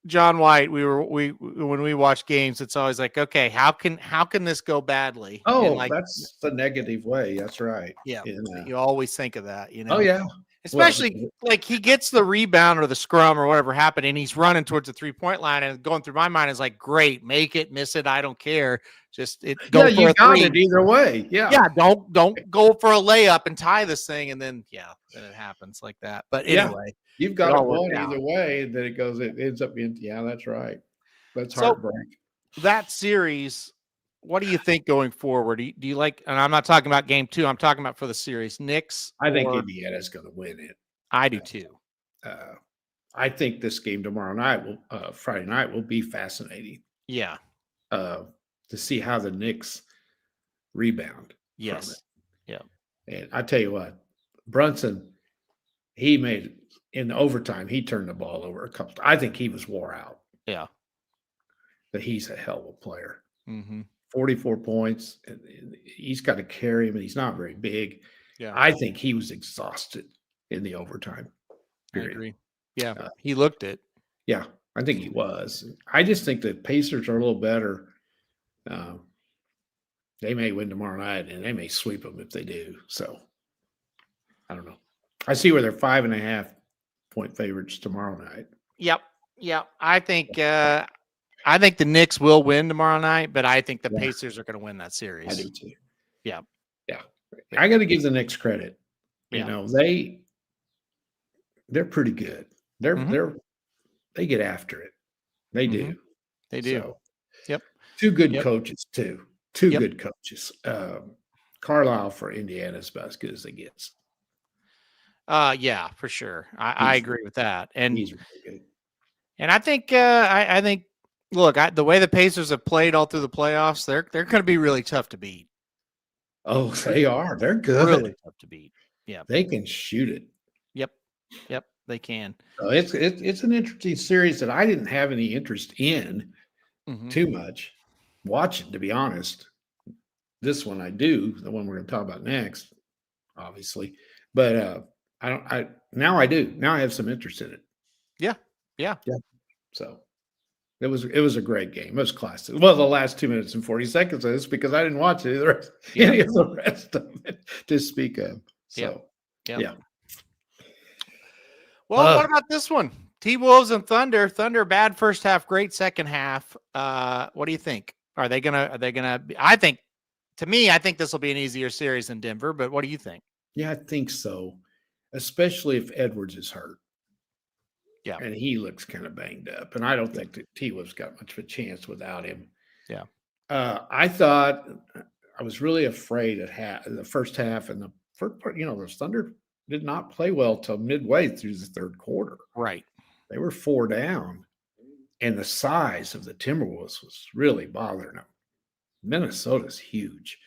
John White. When we watch games, it's always like, okay, how can this go badly? Oh, that's the negative way. That's right. Yeah, you always think of that. Oh yeah. Especially like he gets the rebound or the scrum or whatever happened, and he's running towards the 3-point line, and going through my mind is like, great, make it, miss it, I don't care. Just go for you a got three. it either way. Yeah. Don't go for a layup and tie this thing, and then then it happens like that. But anyway, you've got it one either way, and then it ends up being that's right. That's heartbreak. That series. What do you think going forward? Do you like, and I'm not talking about game 2, I'm talking about for the series, Knicks? I think Indiana's going to win it. I do too. I think this game tomorrow night Friday night will be fascinating. Yeah. To see how the Knicks rebound. Yes. Yeah. And I tell you what, Brunson, he made in overtime, he turned the ball over a couple. I think he was wore out. Yeah. But he's a hell of a player. Mm-hmm. 44 points. And he's got to carry him, and he's not very big. Yeah. I think he was exhausted in the overtime period. I agree. Yeah. He looked it. Yeah. I think he was. I just think the Pacers are a little better. They may win tomorrow night, and they may sweep them if they do. So I don't know. I see where they're 5.5-point favorites tomorrow night. Yep. I think the Knicks will win tomorrow night, but I think the Pacers are going to win that series. I do too. Yeah. I got to give the Knicks credit. Yeah. You know, they're pretty good. They get after it. They do. They do. So, yep. Two good coaches too. Two good coaches. Carlisle for Indiana is about as good as it gets. Yeah, for sure. I agree with that. And he's really good. And I think the way the Pacers have played all through the playoffs, they're going to be really tough to beat. Oh, they are. They're good. Really tough to beat. Yeah. They can shoot it. Yep, they can. So it's an interesting series that I didn't have any interest in too much watching, to be honest. This one I do, the one we're going to talk about next, obviously. But now I do. Now I have some interest in it. Yeah. So it was a great game. It was classic. Well, the last 2 minutes and 40 seconds of this because I didn't watch any of the rest of it to speak of. So yeah. Well, what about this one? T-Wolves and Thunder. Thunder bad first half, great second half. What do you think? Are they gonna I think this will be an easier series than Denver, but what do you think? Yeah, I think so. Especially if Edwards is hurt. Yeah. And he looks kind of banged up. And I don't think that T-Wolves got much of a chance without him. Yeah. I thought I was really afraid at the first half and the first part, the Thunder did not play well till midway through the third quarter. Right. They were 4 down. And the size of the Timberwolves was really bothering them. Minnesota's huge.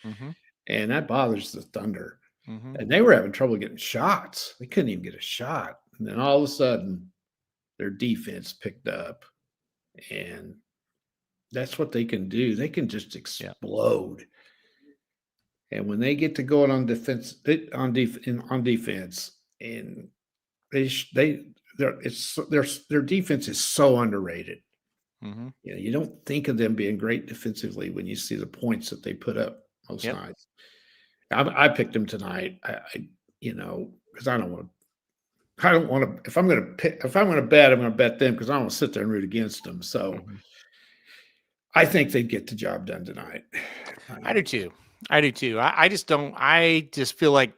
And that bothers the Thunder. And they were having trouble getting shots. They couldn't even get a shot. And then all of a sudden, their defense picked up. And that's what they can do. They can just explode. And when they get to going on defense, and their defense is so underrated. You don't think of them being great defensively when you see the points that they put up most nights. I picked them tonight. Because I don't want to. If I'm going to bet, I'm going to bet them because I don't want to sit there and root against them. So I think they'd get the job done tonight. I do too. I just don't. I just feel like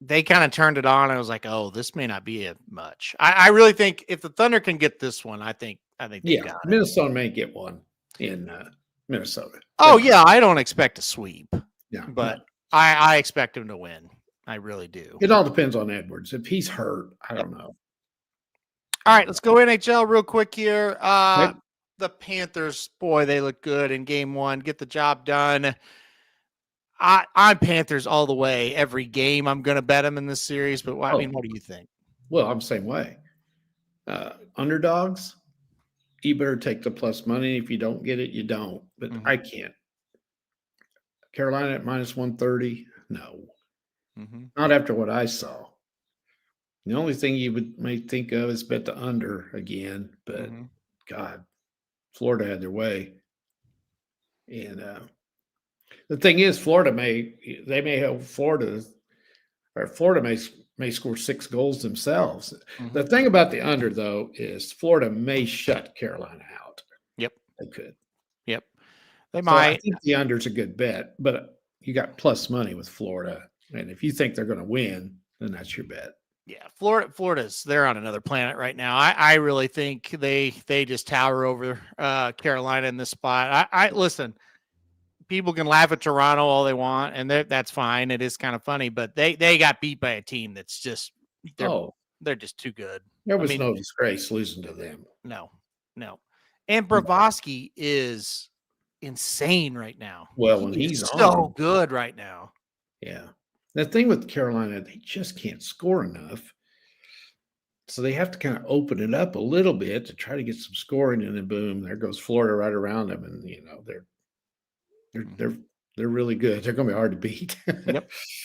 they kind of turned it on. And I was like, oh, this may not be much. I really think if the Thunder can get this one, I think they got it. Minnesota may get one in Minnesota. Oh yeah, I don't expect a sweep. Yeah, but I expect him to win. I really do. It all depends on Edwards. If he's hurt, I don't know. All right, let's go NHL real quick here. The Panthers, boy, they look good in game 1. Get the job done. I'm Panthers all the way. Every game I'm going to bet them in this series. But I mean, what do you think? Well, I'm the same way. Underdogs, you better take the plus money. If you don't get it, you don't. But I can't. Carolina at minus 130? No. Not after what I saw. The only thing you may think of is bet the under again. But God, Florida had their way. And the thing is, Florida may score 6 goals themselves. The thing about the under, though, is Florida may shut Carolina out. Yep. They could. Yep. They So might. I think the under is a good bet, but you got plus money with Florida. And if you think they're going to win, then that's your bet. Yeah, they're on another planet right now. I really think they just tower over Carolina in this spot. I listen, people can laugh at Toronto all they want, and that's fine. It is kind of funny, but they got beat by a team that's just they're just too good. There was no disgrace losing to them. No. And Bravosky is insane right now. Well, when he's so good right now. Yeah. The thing with Carolina, they just can't score enough. So they have to kind of open it up a little bit to try to get some scoring, and then boom, there goes Florida right around them. And they're really good. They're going to be hard to beat.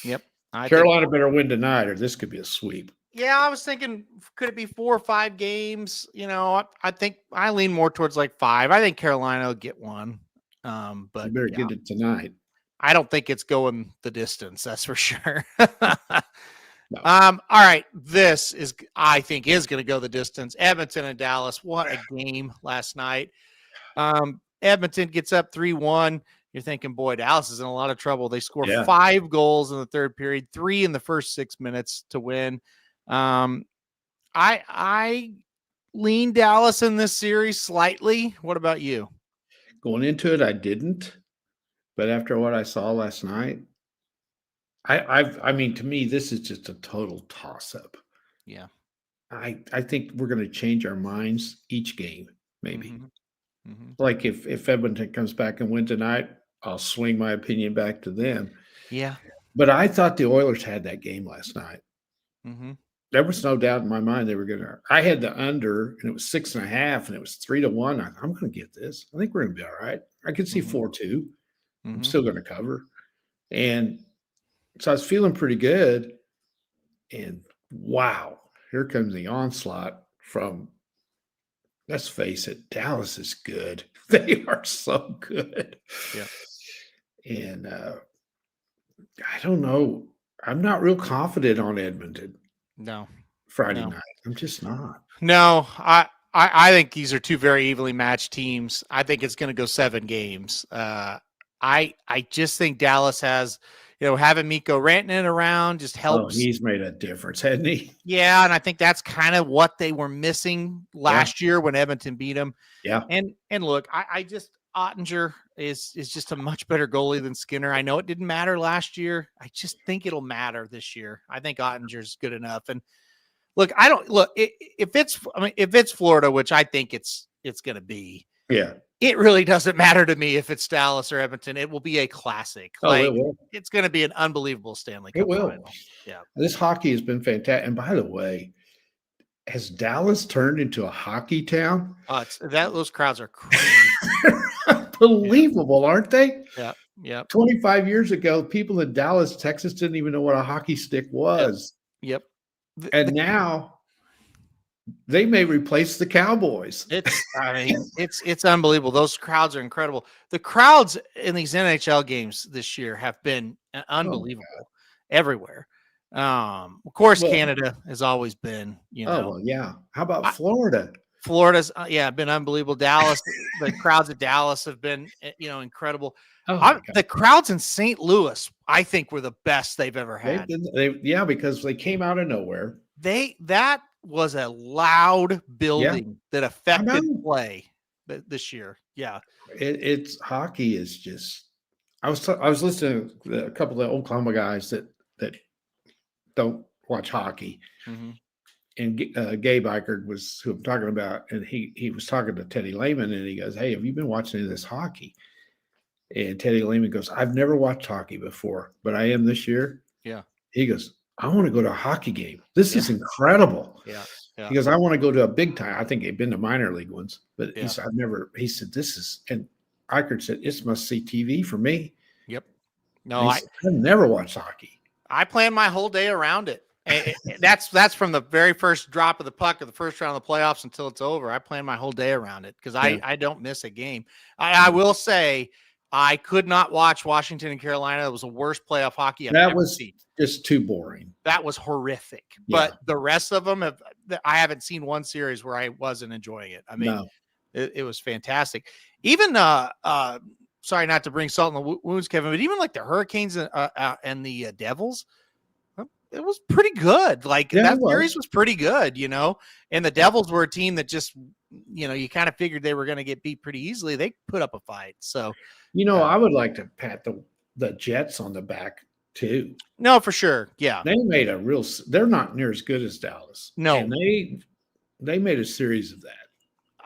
Yep. Carolina better win tonight, or this could be a sweep. Yeah, I was thinking, could it be 4 or 5 games? I think I lean more towards like 5. I think Carolina will get one. But you better get it tonight. I don't think it's going the distance. That's for sure. No. All right. This I think is going to go the distance. Edmonton and Dallas. What a game last night. Edmonton gets up 3-1. You're thinking, boy, Dallas is in a lot of trouble. They score 5 goals in the third period, 3 in the first 6 minutes to win. I lean Dallas in this series slightly. What about you? Going into it, I didn't. But after what I saw last night, I mean, to me, this is just a total toss-up. Yeah. I think we're going to change our minds each game, maybe. Like if Edmonton comes back and win tonight, I'll swing my opinion back to them. Yeah. But I thought the Oilers had that game last night. There was no doubt in my mind they were going to. I had the under, and it was 6.5, and it was 3-1. I'm going to get this. I think we're going to be all right. I could see 4-2. I'm still going to cover. And so I was feeling pretty good. And wow, here comes the onslaught from, let's face it, Dallas is good. They are so good. Yeah. And I don't know. I'm not real confident on Edmonton. No. Friday night. I'm just not. No, I think these are 2 very evenly matched teams. I think it's going to go 7 games. I just think Dallas has, having Mikko Rantanen around just helps. He's made a difference, hasn't he? Yeah, and I think that's kind of what they were missing last year when Edmonton beat them. Yeah. And look, I just Ottinger is just a much better goalie than Skinner. I know it didn't matter last year. I just think it'll matter this year. I think Ottinger's good enough. And look, if it's Florida, which I think it's going to be. Yeah. It really doesn't matter to me if it's Dallas or Edmonton. It will be a classic. It's going to be an unbelievable Stanley Cup final. Yeah. This hockey has been fantastic. And by the way, has Dallas turned into a hockey town? Those crowds are crazy. Unbelievable, aren't they? Yeah. Yeah. 25 years ago, people in Dallas, Texas didn't even know what a hockey stick was. Yep. And now they may replace the Cowboys. It's unbelievable. Those crowds are incredible. The crowds in these NHL games this year have been unbelievable everywhere. Of course, Canada has always been, How about Florida? Florida's been unbelievable. Dallas, the crowds at Dallas have been, incredible. The crowds in St. Louis, I think, were the best they've ever had. Because they came out of nowhere. That was a loud building that affected play this year. Yeah, it's hockey is just. I was listening to a couple of Oklahoma guys that don't watch hockey, and Gabe Eichert was who I'm talking about, and he was talking to Teddy Lehman, and he goes, "Hey, have you been watching any of this hockey?" And Teddy Lehman goes, I've never watched hockey before, but I am this year. Yeah. He goes, I want to go to a hockey game. This Yeah. is incredible. Yeah. Yeah. He goes, I want to go to a big time. I think they've been to minor league ones, but Yeah. he said, he said, this is, and Eichert said, it's must see TV for me. Yep. No, I've never watched hockey. I plan my whole day around it. That's from the very first drop of the puck of the first round of the playoffs until it's over. I plan my whole day around it because I don't miss a game. I will say I could not watch Washington and Carolina. It was the worst playoff hockey I've ever seen. Just too boring. That was horrific. Yeah. But the rest of them I haven't seen one series where I wasn't enjoying it. I mean, it was fantastic. Even sorry not to bring salt in the wounds, Kevin, but even like the Hurricanes and the Devils, it was pretty good. Like that series was pretty good, and the Devils were a team that just, you kind of figured they were going to get beat pretty easily. They put up a fight. So, I would like to pat the Jets on the back too. No, for sure. Yeah. They made they're not near as good as Dallas. No. And they made a series of that.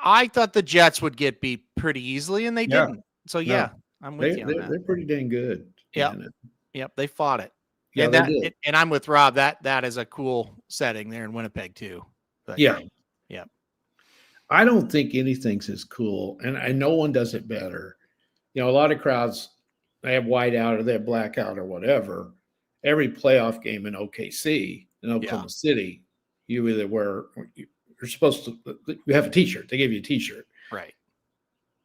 I thought the Jets would get beat pretty easily and they didn't. So I'm with you on that. They're pretty dang good. Yeah. Yep. They fought it. Yeah, and I'm with Rob. That is a cool setting there in Winnipeg too. But, yeah. Yeah. I don't think anything's as cool, and no one does it better. A lot of crowds, they have whiteout or they have blackout or whatever. Every playoff game in OKC, in Oklahoma City, you either you're supposed to, you have a T-shirt. They give you a T-shirt. Right.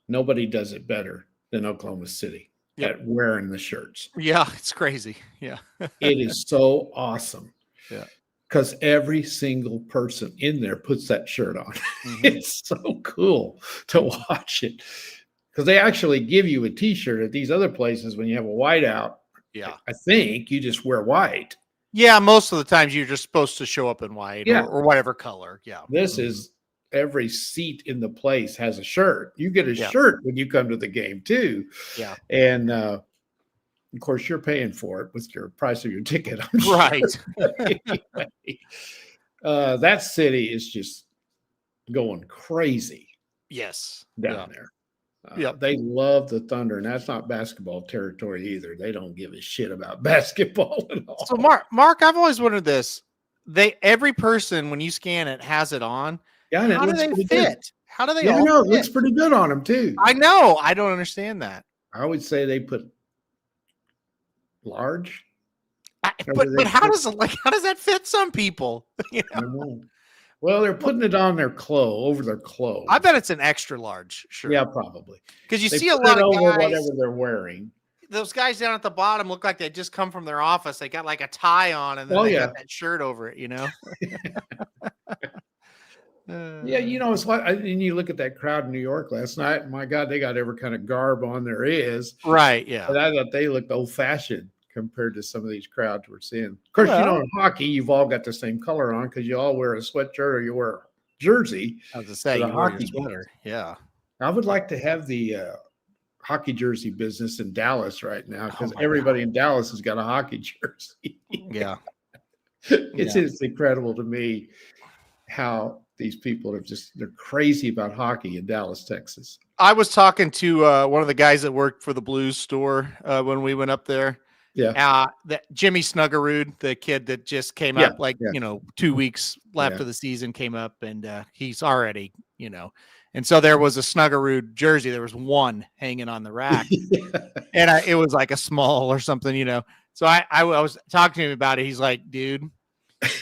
Nobody does it better than Oklahoma City at wearing the shirts. Yeah, it's crazy. Yeah. It is so awesome. Yeah. Because every single person in there puts that shirt on. Mm-hmm. It's so cool to watch it. Because they actually give you a T-shirt at these other places when you have a whiteout. Yeah. I think you just wear white. Yeah, most of the times you're just supposed to show up in white or whatever color. Yeah. This is every seat in the place has a shirt. You get a shirt when you come to the game too. Yeah. And of course you're paying for it with your price of your ticket. Right. Anyway, that city is just going crazy. Yes. Down there. They love the Thunder, and that's not basketball territory either. They don't give a shit about basketball at all. So Mark, I've always wondered this. Every person, when you scan it, has it on. Yeah, and how do they fit? Good. How do they all know? fit? It looks pretty good on them too. I know. I don't understand that. I would say they put large. But how does that fit some people? I don't know. Well, they're putting it on their over their clothes. I bet it's an extra large shirt. Yeah, probably. Because you see a lot of guys, whatever they're wearing. Those guys down at the bottom look like they just come from their office. They got like a tie on, and then they got that shirt over it. Yeah, it's like, and you look at that crowd in New York last night. And my God, they got every kind of garb on there is. Right. Yeah. But I thought they looked old-fashioned compared to some of these crowds we're seeing. Of course, in hockey, you've all got the same color on because you all wear a sweatshirt or you wear a jersey. I was to say, you wear your sweater. Yeah. I would like to have the hockey jersey business in Dallas right now because everybody in Dallas has got a hockey jersey. Yeah. It's just incredible to me how these people they're crazy about hockey in Dallas, Texas. I was talking to one of the guys that worked for the Blues store when we went up there. Yeah. That Jimmy Snuggerud, the kid that just came up 2 weeks left of the season came up and he's already, and so there was a Snuggerud jersey. There was one hanging on the rack and it was like a small or something, So I was talking to him about it. He's like, dude,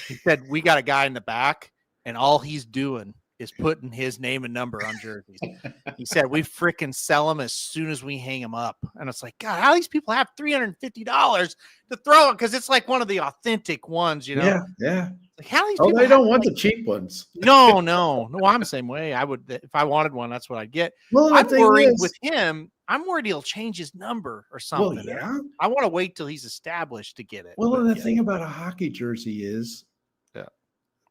he said, we got a guy in the back and all he's doing is putting his name and number on jerseys. He said, we freaking sell them as soon as we hang them up. And it's like, God, how do these people have $350 to throw it? Cause it's like one of the authentic ones, Yeah. Like, how do these people they don't want the cheap ones. No, I'm the same way. I would, if I wanted one, that's what I'd get. Well, I'm worried with him. I'm worried he'll change his number or something. Well, yeah. I want to wait till he's established to get it. Well, and the thing about a hockey jersey is,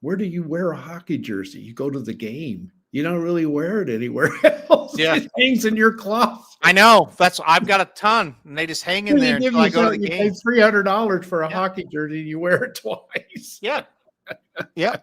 where do you wear a hockey jersey? You go to the game. You don't really wear it anywhere else. Yeah. It hangs in your closet. I know. I've got a ton, and they just hang in there until I go to the game. You pay $300 for a hockey jersey, and you wear it twice. Yeah. Yeah.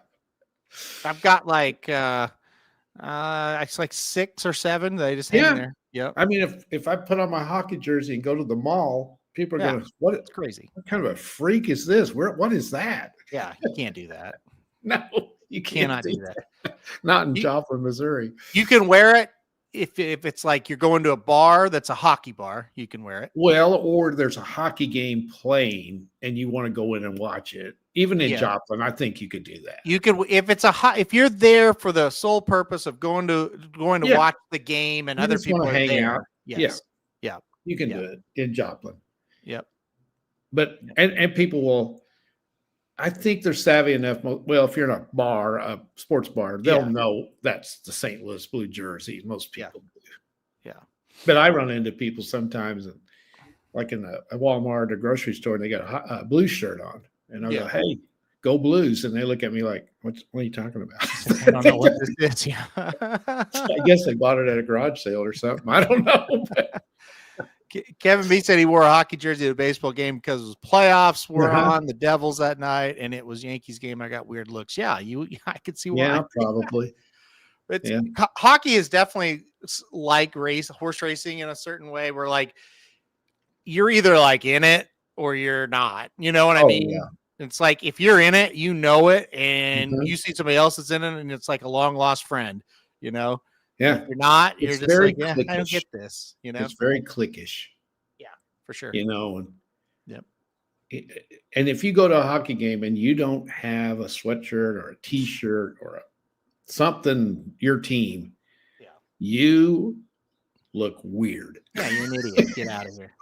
I've got like it's like 6 or 7. They just hang there. Yep. I mean, if I put on my hockey jersey and go to the mall, people are Yeah. going to, what It's crazy. kind of a freak is this? What is that? Yeah, you can't do that. No, you Cannot do that. Not in You- Joplin, Missouri. You can wear it if it's like you're going to a bar that's a hockey bar. You can wear it. Well, or there's a hockey game playing and you want to go in and watch it. Even in Yeah. Joplin, I think you could do that. You could if you're there for the sole purpose of going to Yeah. watch the game and You other just people wanna are hang there. out. Yes. You can Yeah. do it in Joplin. Yep. But and people will, I think they're savvy enough. Well, if you're in a bar, a sports bar, they'll know that's the St. Louis Blue jersey. Most people do. Yeah. But I run into people sometimes, and like in a Walmart or grocery store, and they got a blue shirt on, and I'll go, "Hey, go Blues!" And they look at me like, "What are you talking about?" I don't know what this is. Yeah. I guess they bought it at a garage sale or something. I don't know. Kevin B said he wore a hockey jersey at a baseball game because his playoffs were Uh-huh. on the Devils that night, and it was Yankees game. I got weird looks. Yeah, I could see why. Yeah, probably. It's Yeah. Hockey is definitely like horse racing in a certain way, where like you're either like in it or you're not. You know what I mean? Yeah. It's like if you're in it, you know it, and Mhm. you see somebody else that's in it, and it's like a long lost friend. You know, Yeah. if you're not, you're It's just very like, yeah, I don't cliquish. get this. You know, It's very cliquish, for sure. you know. And Yep. and if you go to a hockey game and you don't have a sweatshirt or a T-shirt or something, your team, you look weird. Yeah, you're an idiot. Get out of here.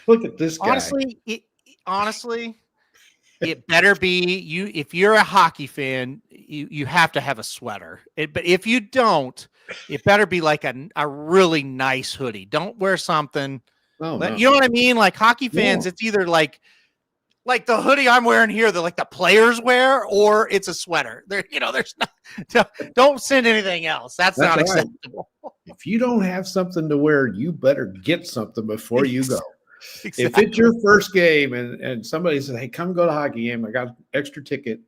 Look at this guy. Honestly, it better be you. If you're a hockey fan, you have to have a sweater. But if you don't, it better be like a really nice hoodie. Don't wear something. No. You know what I mean? Like hockey fans, it's either like the hoodie I'm wearing here, that like the players wear, or it's a sweater. There's not. Don't send anything else. That's not right. acceptable. If you don't have something to wear, you better get something before you go. Exactly. If it's your first game and somebody says, "Hey, come go to a hockey game. I got an extra ticket."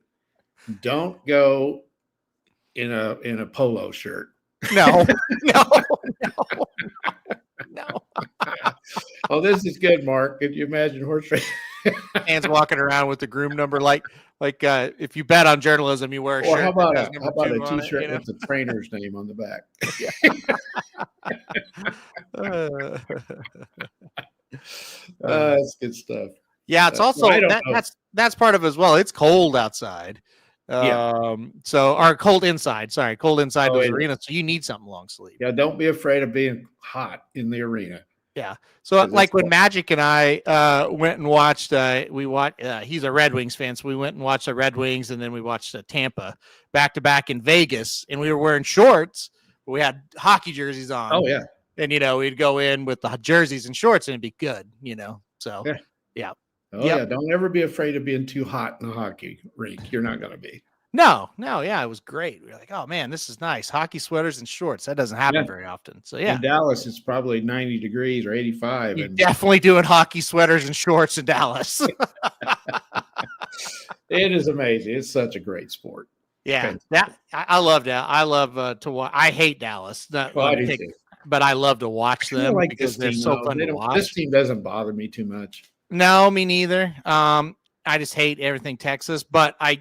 Don't go in a polo shirt. No. Oh, this is good, Mark. Could you imagine horse racing? Fans walking around with the groom number, like if you bet on journalism, you wear a Or shirt. how about that has a number 2 on it, T-shirt you know? with the trainer's name on the back? That's good stuff. Yeah, it's also that's part of it as well. It's cold outside. Or cold inside. Sorry, cold inside the arena. So you need something long sleeve. Yeah, don't be afraid of being hot in the arena. Yeah. So like when Magic and I went and watched, he's a Red Wings fan, so we went and watched the Red Wings, and then we watched Tampa back to back in Vegas, and we were wearing shorts, but we had hockey jerseys on. Oh yeah. And we'd go in with the jerseys and shorts, and it'd be good. So yeah. Oh yeah. Don't ever be afraid of being too hot in a hockey rink. You're not going to be. No, yeah, it was great. We were like, oh man, this is nice. Hockey sweaters and shorts. That doesn't happen very often. So yeah. In Dallas, it's probably 90 degrees or 85. You're definitely doing hockey sweaters and shorts in Dallas. It is amazing. It's such a great sport. Yeah, I love that. I love to watch. I hate Dallas, but I love to watch them because they're so fun to watch. This team doesn't bother me too much. No, me neither. I just hate everything Texas, but I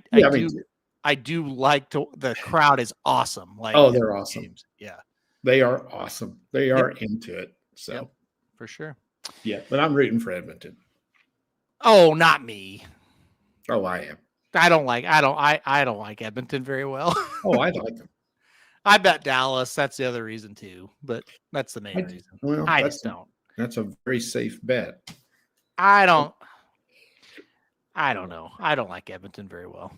do like the crowd is awesome. Like, they're awesome. Games. Yeah, they are awesome. They are into it. So for sure. Yeah, but I'm rooting for Edmonton. Oh, not me. Oh, I am. I don't like Edmonton very well. Oh, I like them. I bet Dallas. That's the other reason too, but that's the main reason. Well, I just don't. That's a very safe bet. I don't know. I don't like Edmonton very well.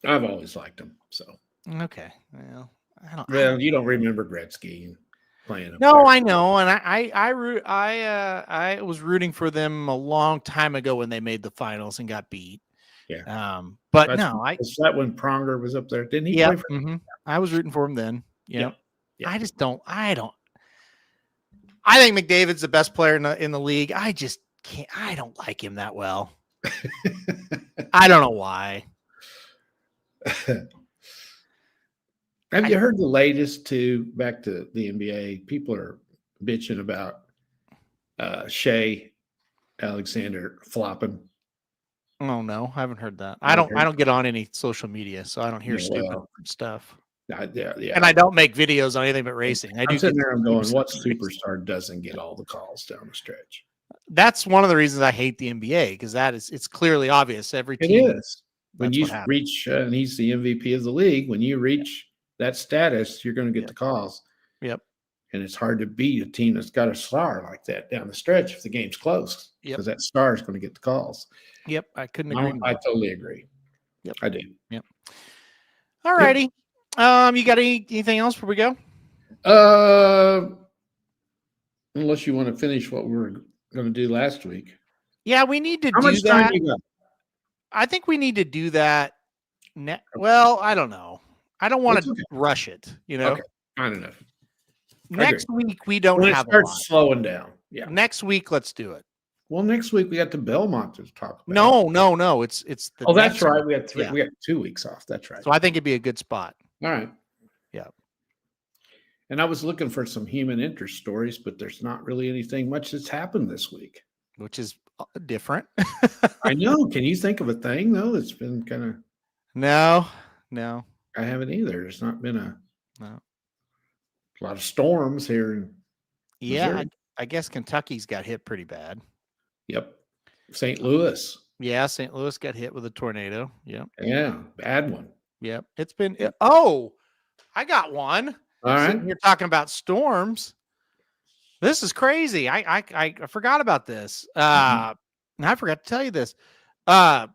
I've always liked them. So okay. Well, Well, you don't remember Gretzky playing. No, I know, and I was rooting for them a long time ago when they made the finals and got beat. Yeah. But was that when Pronger was up there? Didn't he? Yeah. Play for I was rooting for him then. Yeah. I just don't. I think McDavid's the best player in the league. I just can't. I don't like him that well. I don't know why. Have you heard the latest back to the NBA? People are bitching about Shea Alexander flopping. Oh no, I haven't heard that. I I heard- don't get on any social media, so I don't hear Yeah, stupid well, stuff. Yeah. And I don't make videos on anything but racing. I'm sitting there, I'm going, get what racing. superstar doesn't get all the calls down the stretch? That's one of the reasons I hate the NBA, because it's clearly obvious. Every It team, is. When that's you what happens. reach, and he's the MVP of the league, when you reach that status, you're going to get the calls. Yep. And it's hard to beat a team that's got a star like that down the stretch if the game's close, because that star is going to get the calls. Yep. I couldn't agree more. I totally agree. Yep. I do. Yep. All righty. You got anything else before we go? Unless you want to finish what we were going to do last week. Yeah, we need to How do much that. time you got? I think we need to do that. Well, I don't know. I don't want to rush it. Okay, fine enough. Next week we don't have. It starts slowing down. Yeah. Next week, let's do it. Well, next week we got the Belmont to talk about. No. It's the. Oh, that's right. Week. We got 2 weeks off. That's right. So I think it'd be a good spot. All right. Yeah. And I was looking for some human interest stories, but there's not really anything much that's happened this week, which is different. I know. Can you think of a thing though that's been kind of? No. I haven't either. There's not been a lot of storms here in Missouri. I guess Kentucky's got hit pretty bad. Yep. St. Louis. Yeah, St. Louis got hit with a tornado. Yep. Yeah, bad one. Yep. It's been. Oh, I got one. All right. You're talking about storms. This is crazy. I forgot about this. And I forgot to tell you this. The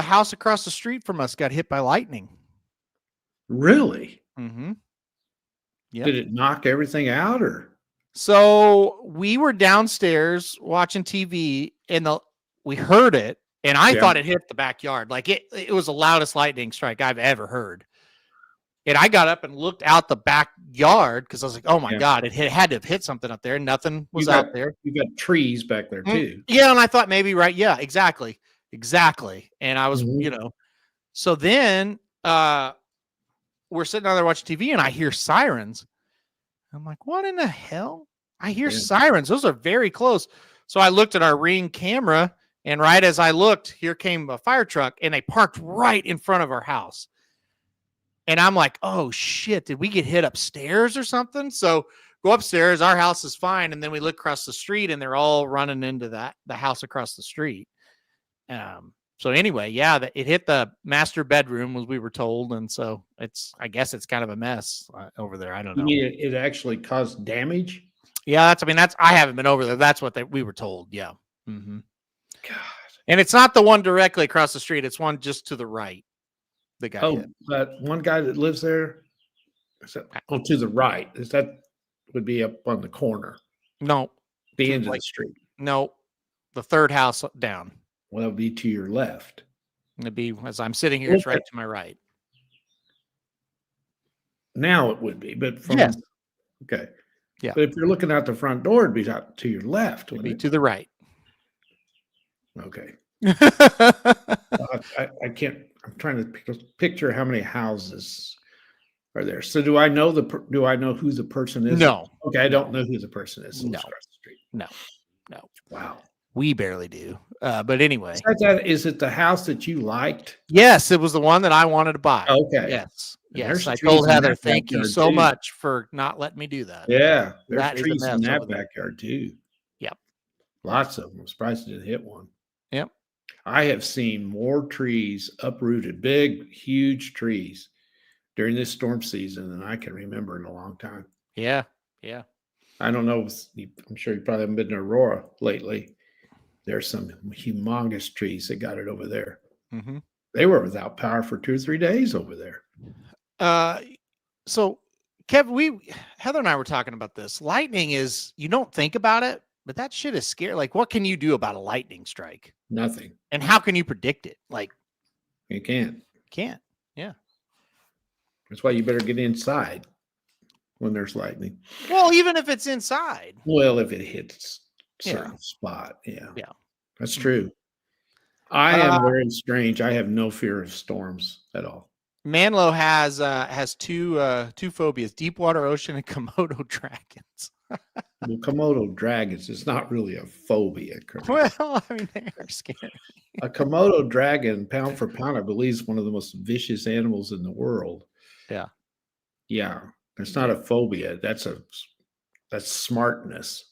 house across the street from us got hit by lightning. Really? Mm-hmm. Yep. Did it knock everything out, or? So we were downstairs watching TV, and we heard it, and I thought it hit the backyard. Like it was the loudest lightning strike I've ever heard. And I got up and looked out the backyard because I was like, "Oh my God, it had to have hit something up there." Nothing was out there. You got trees back there too. Yeah, and I thought maybe yeah, exactly. And I was, so then we're sitting down there watching TV, and I hear sirens. I'm like, "What in the hell?" I hear sirens. Those are very close. So I looked at our Ring camera, and right as I looked, here came a fire truck, and they parked right in front of our house. And I'm like, "Oh shit, did we get hit upstairs or something?" So go upstairs, our house is fine. And then we look across the street, and they're all running into the house across the street. So anyway, it hit the master bedroom, as we were told. And so I guess it's kind of a mess over there. I don't know. You mean it actually caused damage? Yeah, I haven't been over there. That's what we were told. Yeah. Mm-hmm. God. And it's not the one directly across the street. It's one just to the right. The guy. Oh, that one guy that lives there. To the right. Would be up on the corner. No. The end of the street. No. The third house down. Well, that would be to your left. It'd be, as I'm sitting here, it's right to my right. Now it would be, but from okay. Yeah. But if you're looking out the front door, it'd be out to your left. It'd be to the right. Okay. I can't. I'm trying to picture how many houses are there. So do I know who the person is? No. Okay, I don't know who the person is. No. Across the street. No. Wow. We barely do. But anyway. Is it the house that you liked? Yes, it was the one that I wanted to buy. Okay. Yes. Yes. I told Heather, thank you so much for not letting me do that. Yeah. There's That is a trees in mess that over there. backyard too. Yep. Lots of them. I'm surprised it didn't hit one. Yep. I have seen more trees uprooted, big, huge trees during this storm season than I can remember in a long time. Yeah. Yeah. I don't know. I'm sure you probably haven't been to Aurora lately. There's some humongous trees that got it over there. Mm-hmm. They were without power for 2 or 3 days over there. So Kev, Heather and I were talking about this. Lightning is, you don't think about it, but that shit is scary. Like, what can you do about a lightning strike? Nothing. And how can you predict it? Like, you can't. Yeah. That's why you better get inside when there's lightning. Well, even if it's inside. Well, if it hits a certain spot. Yeah. That's true. I am very strange. I have no fear of storms at all. Manlo has two phobias: deep water ocean and Komodo dragons. Well, Komodo dragons is not really a phobia, Curtis. Well, I mean, they're scary. A Komodo dragon, pound for pound, I believe, is one of the most vicious animals in the world. Yeah. Yeah, it's not a phobia. That's smartness.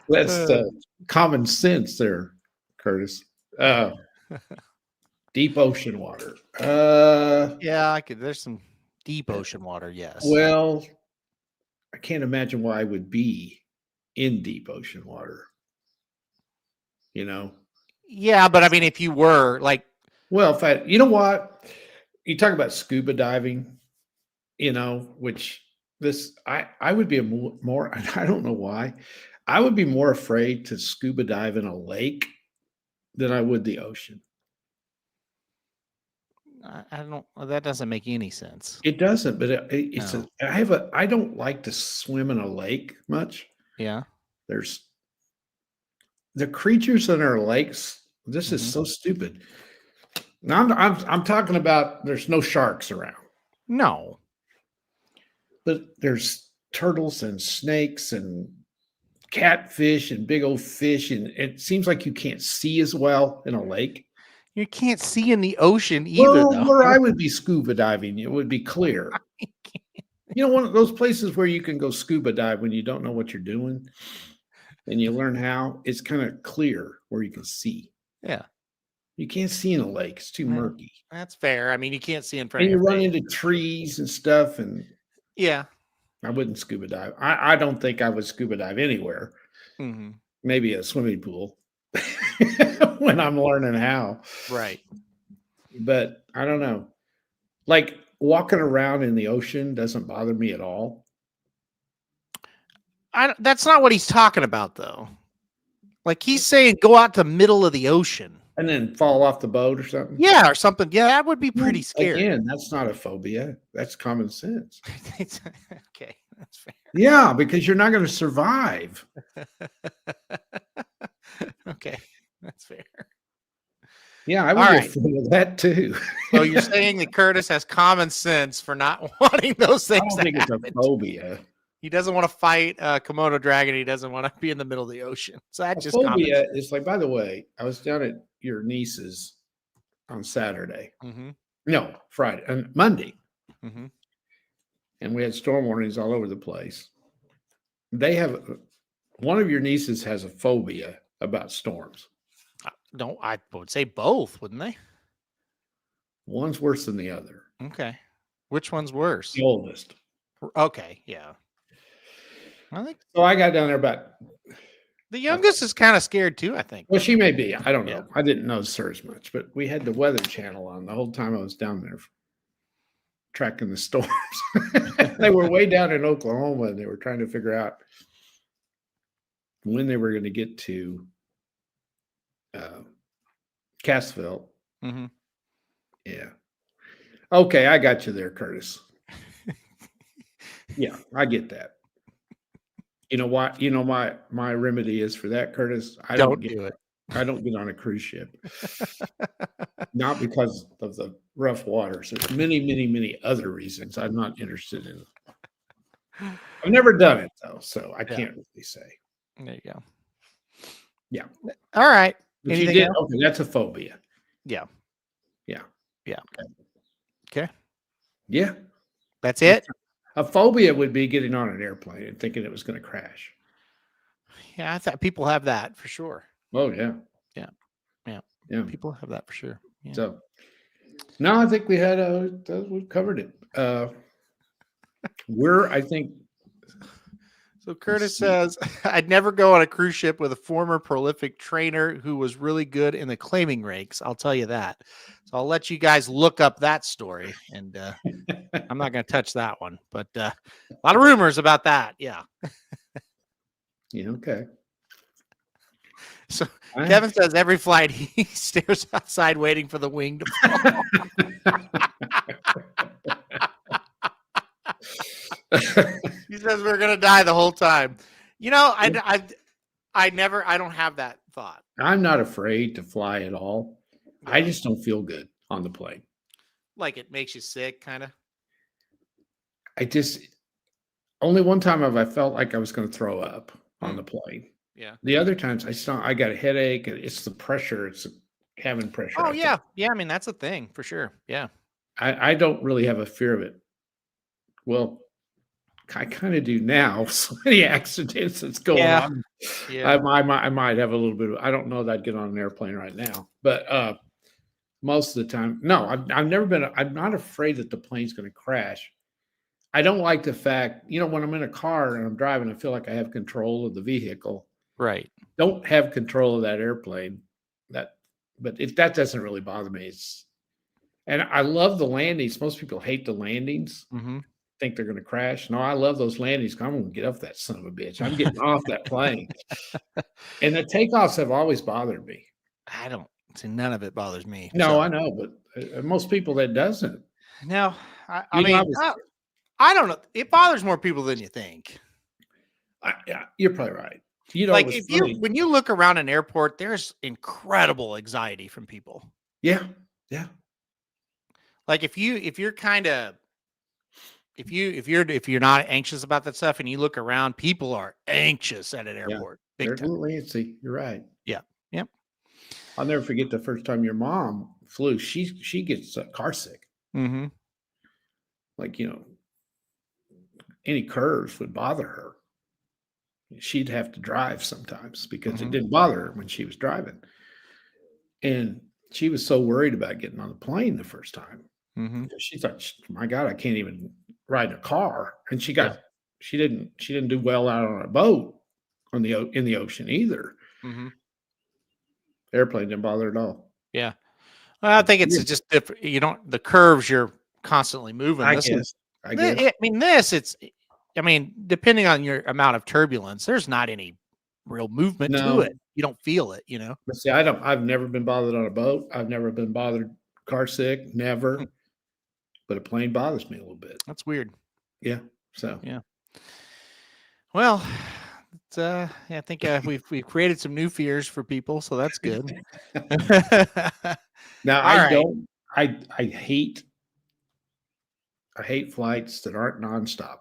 That's common sense there, Curtis. Deep ocean water. Yeah, there's some deep ocean water. Yes. Well, I can't imagine why I would be in deep ocean water. Yeah, but I mean, if you were like, well, you know what, you talk about scuba diving, which I would be more. I don't know why. I would be more afraid to scuba dive in a lake than I would the ocean. I don't. That doesn't make any sense. It doesn't, but No. I don't like to swim in a lake much. Yeah. There's the creatures in our lakes. This is so stupid. Now I'm talking about there's no sharks around. No. But there's turtles and snakes and catfish and big old fish, and it seems like you can't see as well in a lake. You can't see in the ocean either, though. Where I would be scuba diving, it would be clear. One of those places where you can go scuba dive when you don't know what you're doing and you learn how. It's kind of clear where you can see. Yeah. You can't see in a lake. It's too murky. That's fair. I mean, you can't see in front And of you run into trees and stuff, and yeah. I wouldn't scuba dive. I don't think I would scuba dive anywhere. Mm-hmm. Maybe a swimming pool when I'm learning how. Right. But I don't know. Like walking around in the ocean doesn't bother me at all. That's not what he's talking about, though. Like he's saying, go out to the middle of the ocean and then fall off the boat or something. Yeah, or something. Yeah, that would be pretty scary. Again, that's not a phobia. That's common sense. Okay, that's fair. Yeah, because you're not going to survive. Okay, that's fair. Yeah, I would be afraid of that too. So you're saying that Curtis has common sense for not wanting those things I don't think it's a phobia. He doesn't want to fight a Komodo dragon. He doesn't want to be in the middle of the ocean. So that's just phobia is like, by the way, I was down at your niece's on Saturday. Mm-hmm. No, Friday and Monday. Mm-hmm. And we had storm warnings all over the place. They have one of your nieces has a phobia about storms. No, I would say both, wouldn't they? One's worse than the other. Okay. Which one's worse? The oldest. Okay, yeah. I think so. I got down there about the youngest is kind of scared too, I think. Well, she may be. I don't know. Yeah. I didn't notice her as much, but we had the Weather Channel on the whole time I was down there tracking the storms. They were way down in Oklahoma and they were trying to figure out when they were going to get to Cassville. Mm-hmm. Yeah. Okay, I got you there, Curtis. Yeah, I get that. You know what? You know my remedy is for that, Curtis. I don't do it. I don't get on a cruise ship. Not because of the rough waters. There's many, many, many other reasons I'm not interested in. I've never done it though, so I can't really say. There you go. Yeah. All right. But you did. Okay, that's a phobia. Yeah. Yeah. Yeah. Okay. Yeah. That's it. A phobia would be getting on an airplane and thinking it was going to crash. Yeah, I thought people have that for sure. Oh yeah. Yeah. Yeah. Yeah. People have that for sure. Yeah. So no, I think we covered it. I think. So Curtis says, I'd never go on a cruise ship with a former prolific trainer who was really good in the claiming ranks. I'll tell you that. So I'll let you guys look up that story. And I'm not going to touch that one. But a lot of rumors about that. Yeah. Yeah. Okay. So Kevin says every flight he stares outside waiting for the wing to fall. He says we're gonna die the whole time. You know, I don't have that thought. I'm not afraid to fly at all. I Yeah. just don't feel good on the plane. Like it makes you sick, kind of. Only one time have I felt like I was going to throw up on the Hmm. plane. Yeah. The other times I got a headache. It's the pressure. It's the cabin pressure. Oh, I think. yeah. Yeah. I mean, that's a thing for sure. Yeah. I don't really have a fear of it. Well, I kind of do now. So many accidents that's going Yeah. on. Yeah. I might have a little bit of, I don't know that I'd get on an airplane right now, but most of the time, no, I've never been, I'm not afraid that the plane's going to crash. I don't like the fact, when I'm in a car and I'm driving, I feel like I have control of the vehicle. Right. Don't have control of that airplane. But that doesn't really bother me. And I love the landings. Most people hate the landings. Mm-hmm. Think they're going to crash. No, I love those landings. I'm going to get off that son of a bitch. I'm getting off that plane. And the takeoffs have always bothered me. I don't see, none of it bothers me. No, So. I know, but most people that doesn't. No, I You know, mean, I don't know. It bothers more people than you think. Yeah, you're probably right. Like when you look around an airport, there's incredible anxiety from people. Yeah, yeah. Like if you're kind of if you're not anxious about that stuff and you look around, people are anxious at an airport. They're a Big time. little antsy. You're right. Yeah. Yep. I'll never forget the first time your mom flew. She gets car sick. Mm-hmm. Like, any curves would bother her. She'd have to drive sometimes because it didn't bother her when she was driving. And she was so worried about getting on the plane the first time. Mm-hmm. She thought, my God, I can't even ride a car. And she didn't do well out on a boat in the ocean either. Mm-hmm. Airplane didn't bother at all. Yeah. Well, I think it's just different. The curves you're constantly moving. I guess. I mean, depending on your amount of turbulence, there's not any real movement to it. You don't feel it, But see, I've never been bothered on a boat. I've never been bothered car sick, never. But a plane bothers me a little bit. That's weird. Yeah. So yeah. Well, I think we've created some new fears for people, so that's good. Now I hate flights that aren't nonstop.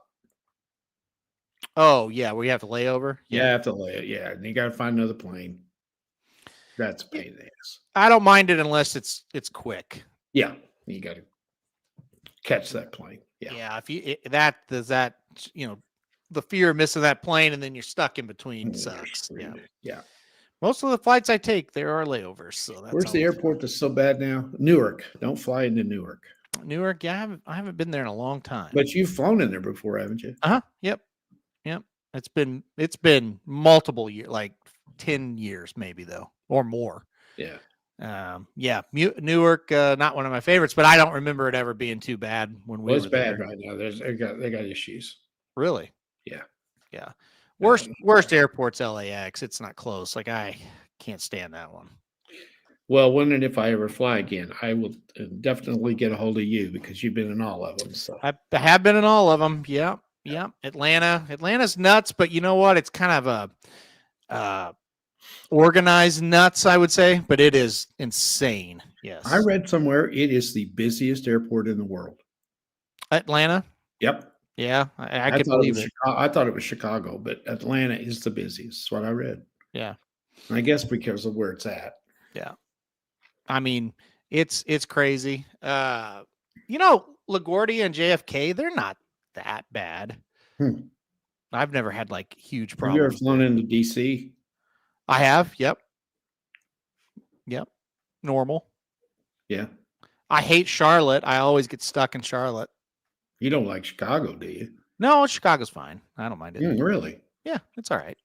Oh yeah, where you have to lay over. Yeah, I have to lay it. Yeah, and you got to find another plane. That's a pain in the ass. I don't mind it unless it's quick. Yeah, you got to catch that plane. Yeah. Yeah, the fear of missing that plane and then you're stuck in between sucks. Yeah. Yeah. Most of the flights I take, there are layovers. So that's where's the airport that's so bad now? Newark. Don't fly into Newark. Newark. Yeah, I haven't been there in a long time. But you've flown in there before, haven't you? Yep. It's been multiple years, like 10 years maybe though, or more. Yeah. Newark, not one of my favorites, but I don't remember it ever being too bad when we were it's bad there. right now. They got issues. Really? Yeah. Yeah. Worst airport's LAX. It's not close. Like I can't stand that one. Well, when and if I ever fly again, I will definitely get a hold of you because you've been in all of them. So I have been in all of them. Yeah. Yeah. Atlanta's nuts, but you know what? It's kind of a organized nuts, I would say, but it is insane. Yes. I read somewhere it is the busiest airport in the world. Atlanta? Yep. Yeah. I could believe it. I thought it was Chicago, but Atlanta is the busiest. That's what I read. Yeah. I guess because of where it's at. Yeah. I mean, it's crazy. LaGuardia and JFK, they're not that bad. I've never had like huge problems. Have you ever flown into DC? I have. Yep. Normal. Yeah. I hate Charlotte. I always get stuck in Charlotte. You don't like Chicago, do you? No, Chicago's fine. I don't mind it. Really? Yeah, it's all right.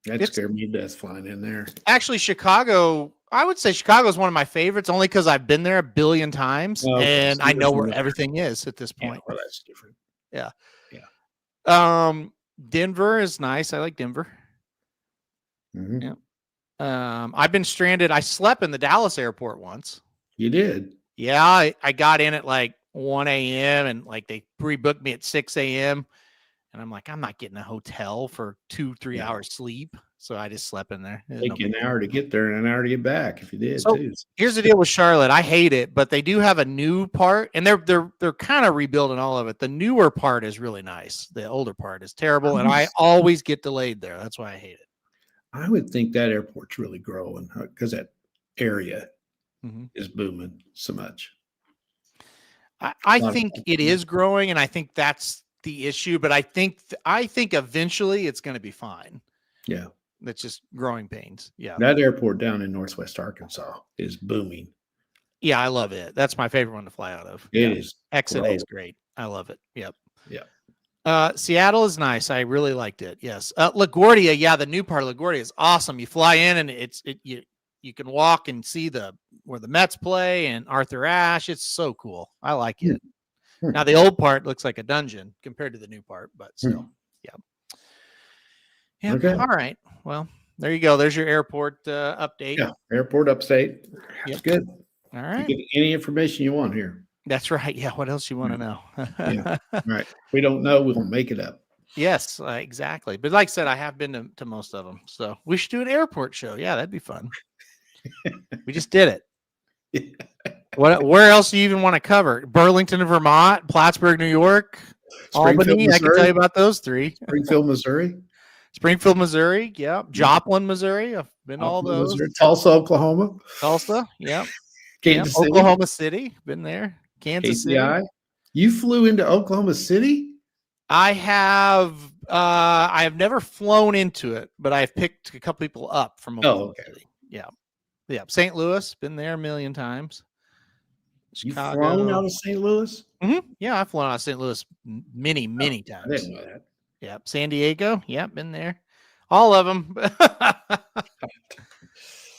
That scared me to death flying in there. Actually, Chicago, I would say Chicago is one of my favorites only because I've been there a billion times and I know where everything is at this point. Well, that's different. Yeah. Yeah. Denver is nice. I like Denver. Mm-hmm. Yeah. I've been stranded. I slept in the Dallas airport once. You did? Yeah. I got in at like 1 a.m. and like they pre-booked me at 6 a.m. And I'm like, I'm not getting a hotel for 2-3 hours sleep. So I just slept in there. Take you an hour to get there and an hour to get back if you did So too. here's the deal with Charlotte. I hate it, but they do have a new part, and they're kind of rebuilding all of it. The newer part is really nice. The older part is terrible, and I always get delayed there. That's why I hate it. I would think that airport's really growing because that area is booming so much. I think it is growing, and I think that's the issue. But I think eventually it's going to be fine. Yeah. That's just growing pains. Yeah. That airport down in Northwest Arkansas is booming. Yeah, I love it. That's my favorite one to fly out of. It is. Exit A is great. I love it. Yep. Yeah. Seattle is nice. I really liked it. Yes. LaGuardia. Yeah. The new part of LaGuardia is awesome. You fly in and you can walk and see where the Mets play and Arthur Ashe. It's so cool. I like it. Now the old part looks like a dungeon compared to the new part, but still, yeah. Yeah. Okay. All right. Well, there you go. There's your airport update. Yeah. Airport update. That's good. All right. You get any information you want here. That's right. Yeah. What else you want to know? Yeah. Right. If we don't know, we'll make it up. Yes, exactly. But like I said, I have been to most of them. So we should do an airport show. Yeah, that'd be fun. We just did it. Yeah. Where else do you even want to cover? Burlington, Vermont, Plattsburgh, New York, Albany. Missouri. I can tell you about those three. Springfield, Missouri. Yeah. Joplin, Missouri. I've been all those. Missouri. Tulsa, Oklahoma. Yeah. Kansas City. Oklahoma City. Been there. Kansas City. You flew into Oklahoma City? I have never flown into it, but I've picked a couple people up from Oklahoma City. Yeah. St. Louis, been there a million times. Chicago. You've flown out of St. Louis? Mm-hmm. Yeah, I've flown out of St. Louis many times. I didn't know that. Yeah. San Diego. Yeah, been there. All of them.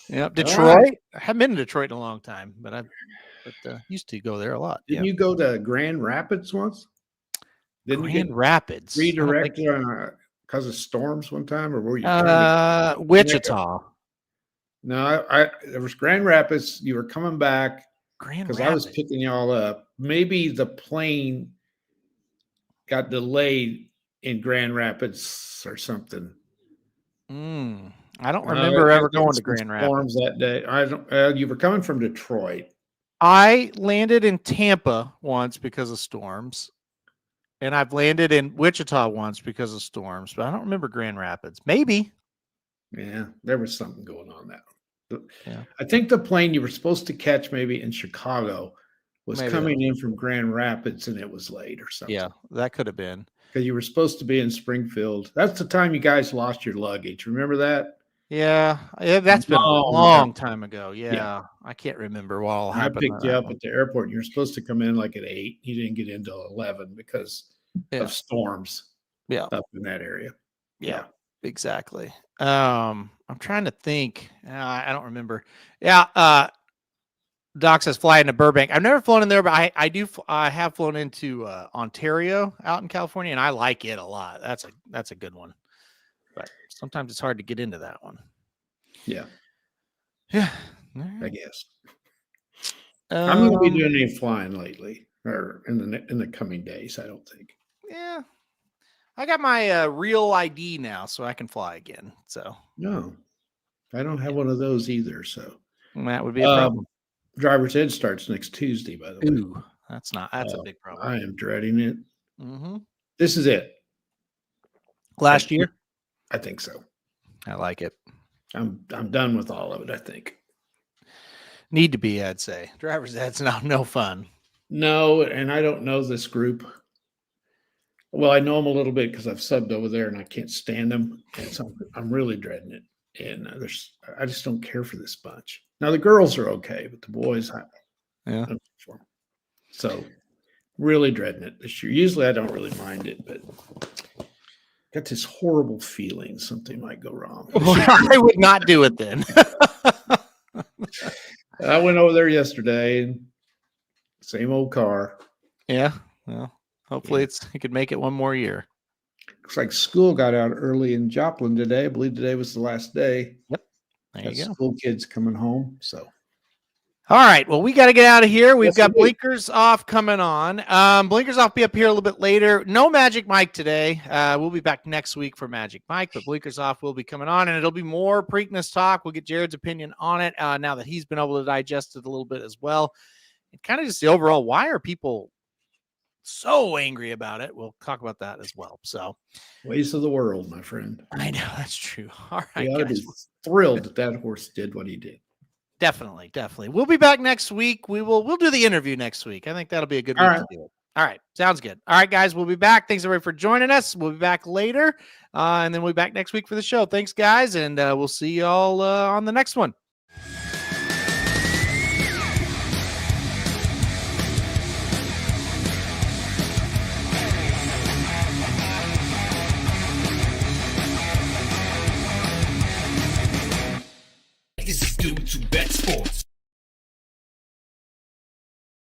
Yep. Detroit. Right. I haven't been to Detroit in a long time, but used to go there a lot. Didn't you go to Grand Rapids once? Didn't Grand Rapids redirected because of storms one time, or were you? Wichita. No, there was Grand Rapids. You were coming back because I was picking y'all up. Maybe the plane got delayed in Grand Rapids or something. I don't remember ever going to Grand Rapids. Storms that day. You were coming from Detroit. I landed in Tampa once because of storms. And I've landed in Wichita once because of storms, but I don't remember Grand Rapids. Maybe. Yeah, there was something going on there. Yeah. I think the plane you were supposed to catch maybe in Chicago was coming in from Grand Rapids and it was late or something. Yeah, that could have been. Because you were supposed to be in Springfield. That's the time you guys lost your luggage. Remember that? Yeah, that's been a long time ago. Yeah, I can't remember what all happened. I picked you up at the airport. You were supposed to come in like at 8. You didn't get in until 11 because of storms. Yeah, up in that area. Yeah, exactly. I'm trying to think. I don't remember. Yeah, Doc says fly into Burbank. I've never flown in there, but I have flown into Ontario out in California, and I like it a lot. That's a good one. But sometimes it's hard to get into that one. Yeah. Yeah. I guess. I'm going to be doing any flying lately or in the coming days, I don't think. Yeah. I got my real ID now, so I can fly again. So no, I don't have one of those either. So that would be a problem. Driver's ed starts next Tuesday, by the way. Ooh, that's a big problem. I am dreading it. Mm-hmm. This is it. Last year? I think so. I like it. I'm done with all of it, I think. Need to be, I'd say. Driver's ed's no fun. No, and I don't know this group. Well, I know them a little bit because I've subbed over there and I can't stand them. And so I'm really dreading it. And I just don't care for this bunch. Now the girls are okay, but the boys, yeah. So really dreading it this year. Usually I don't really mind it, but got this horrible feeling something might go wrong. I would not do it then. I went over there yesterday and same old car. Yeah. Well, hopefully it could make it one more year. Looks like school got out early in Joplin today. I believe today was the last day. Yep. There you go. School kids coming home. So All right. Well, we got to get out of here. We've Yes, got we do. Blinkers Off coming on. Blinkers Off be up here a little bit later. No Magic Mike today. We'll be back next week for Magic Mike, but Blinkers Off will be coming on, and it'll be more Preakness talk. We'll get Jared's opinion on it now that he's been able to digest it a little bit as well. And kind of just the overall, why are people so angry about it? We'll talk about that as well. So, Ways of the world, my friend. I know that's true. All right, We ought to guys. be thrilled that horse did what he did. Definitely. We'll be back next week. We'll do the interview next week. I think that'll be a good week to do it. All right. Sounds good. All right, guys. We'll be back. Thanks everybody for joining us. We'll be back later. And then we'll be back next week for the show. Thanks, guys. And we'll see you all on the next one. This is due to bet